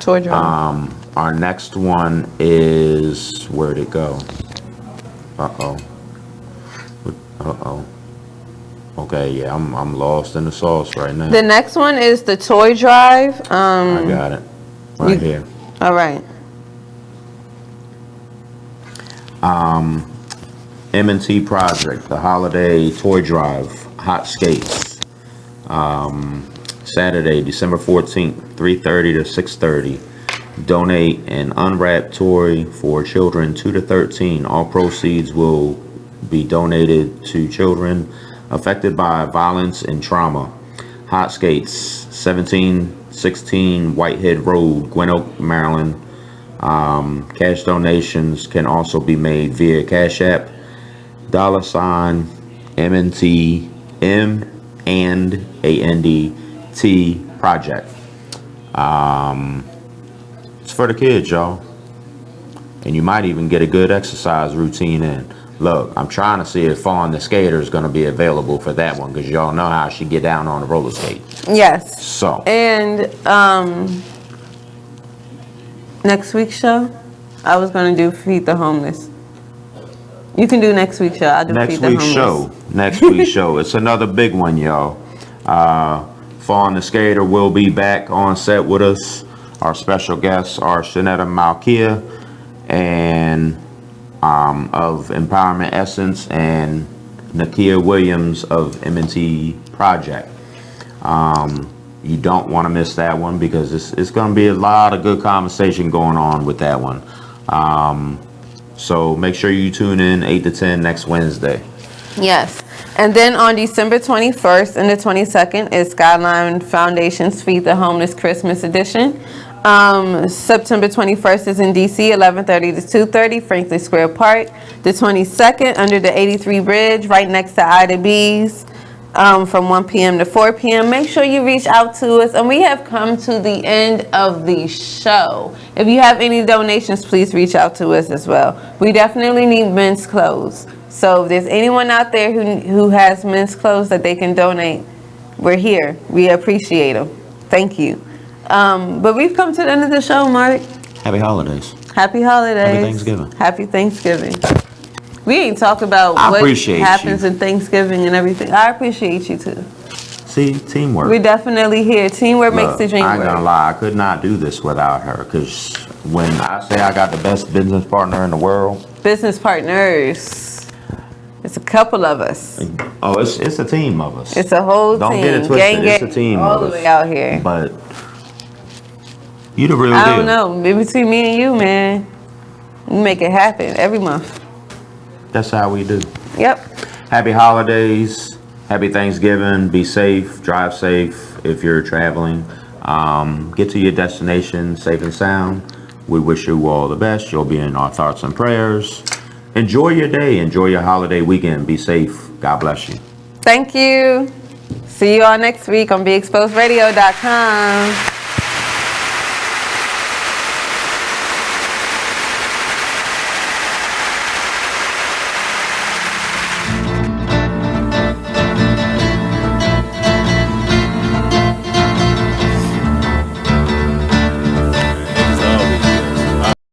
Toy drive. Our next one is, where'd it go? Okay, yeah, I'm lost in the sauce right now. The next one is the toy drive. I got it right here. All right. M&T Project, the holiday toy drive, hot skates. Saturday, December 14th, 3:30 to 6:30. Donate an unwrapped toy for children 2 to 13. All proceeds will be donated to children affected by violence and trauma. Hot skates, 1716 Whitehead Road, Gwen Oak, Maryland. Cash donations can also be made via Cash App, $ M&T, M&ANDT Project. It's for the kids, y'all. And you might even get a good exercise routine in. Look, I'm trying to see if Fawn the Skater is going to be available for that one, because y'all know how she get down on the roller skate. Yes. So. And next week's show, I was going to do Feed the Homeless. You can do next week's show. I'll do Next Feed the week's Homeless. show. Next week's show. It's another big one, y'all. Fawn the Skater will be back on set with us. Our special guests are Shanetta Malkia and of Empowerment Essence and Nakia Williams of M&T Project. You don't want to miss that one because it's going to be a lot of good conversation going on with that one. So make sure you tune in 8 to 10 next Wednesday. Yes. And then on December 21st and the 22nd is SkyLyne Foundation's Feed the Homeless Christmas Edition. September 21st is in DC, 11:30 to 2:30, Franklin Square Park. The 22nd under the 83 Bridge, right next to Ida B's, from 1 p.m. to 4 p.m. Make sure you reach out to us. And we have come to the end of the show. If you have any donations, please reach out to us as well. We definitely need men's clothes. So if there's anyone out there who has men's clothes that they can donate, we're here. We appreciate them. Thank you. But we've come to the end of the show, Mark. Happy holidays. Happy holidays. Happy Thanksgiving. Happy Thanksgiving. We ain't talk about I what appreciate happens you. in Thanksgiving and everything. I appreciate you too. See, teamwork. We're definitely here. Teamwork makes the dream I ain't work. gonna lie, I could not do this without her. Because when I say I got the best business partner in the world, Business partners. It's a couple of us. oh, it's a team of us. It's a whole Don't team. get it twisted. Gang, It's a team all of the us. way out here. But you the real I deal. don't know. Maybe between me and you, man, we make it happen every month. That's how we do. Yep. Happy holidays. Happy Thanksgiving. Be safe. Drive safe if you're traveling. Get to your destination safe and sound. We wish you all the best. You'll be in our thoughts and prayers. Enjoy your day. Enjoy your holiday weekend. Be safe. God bless you. Thank you. See you all next week on BeExposedRadio.com.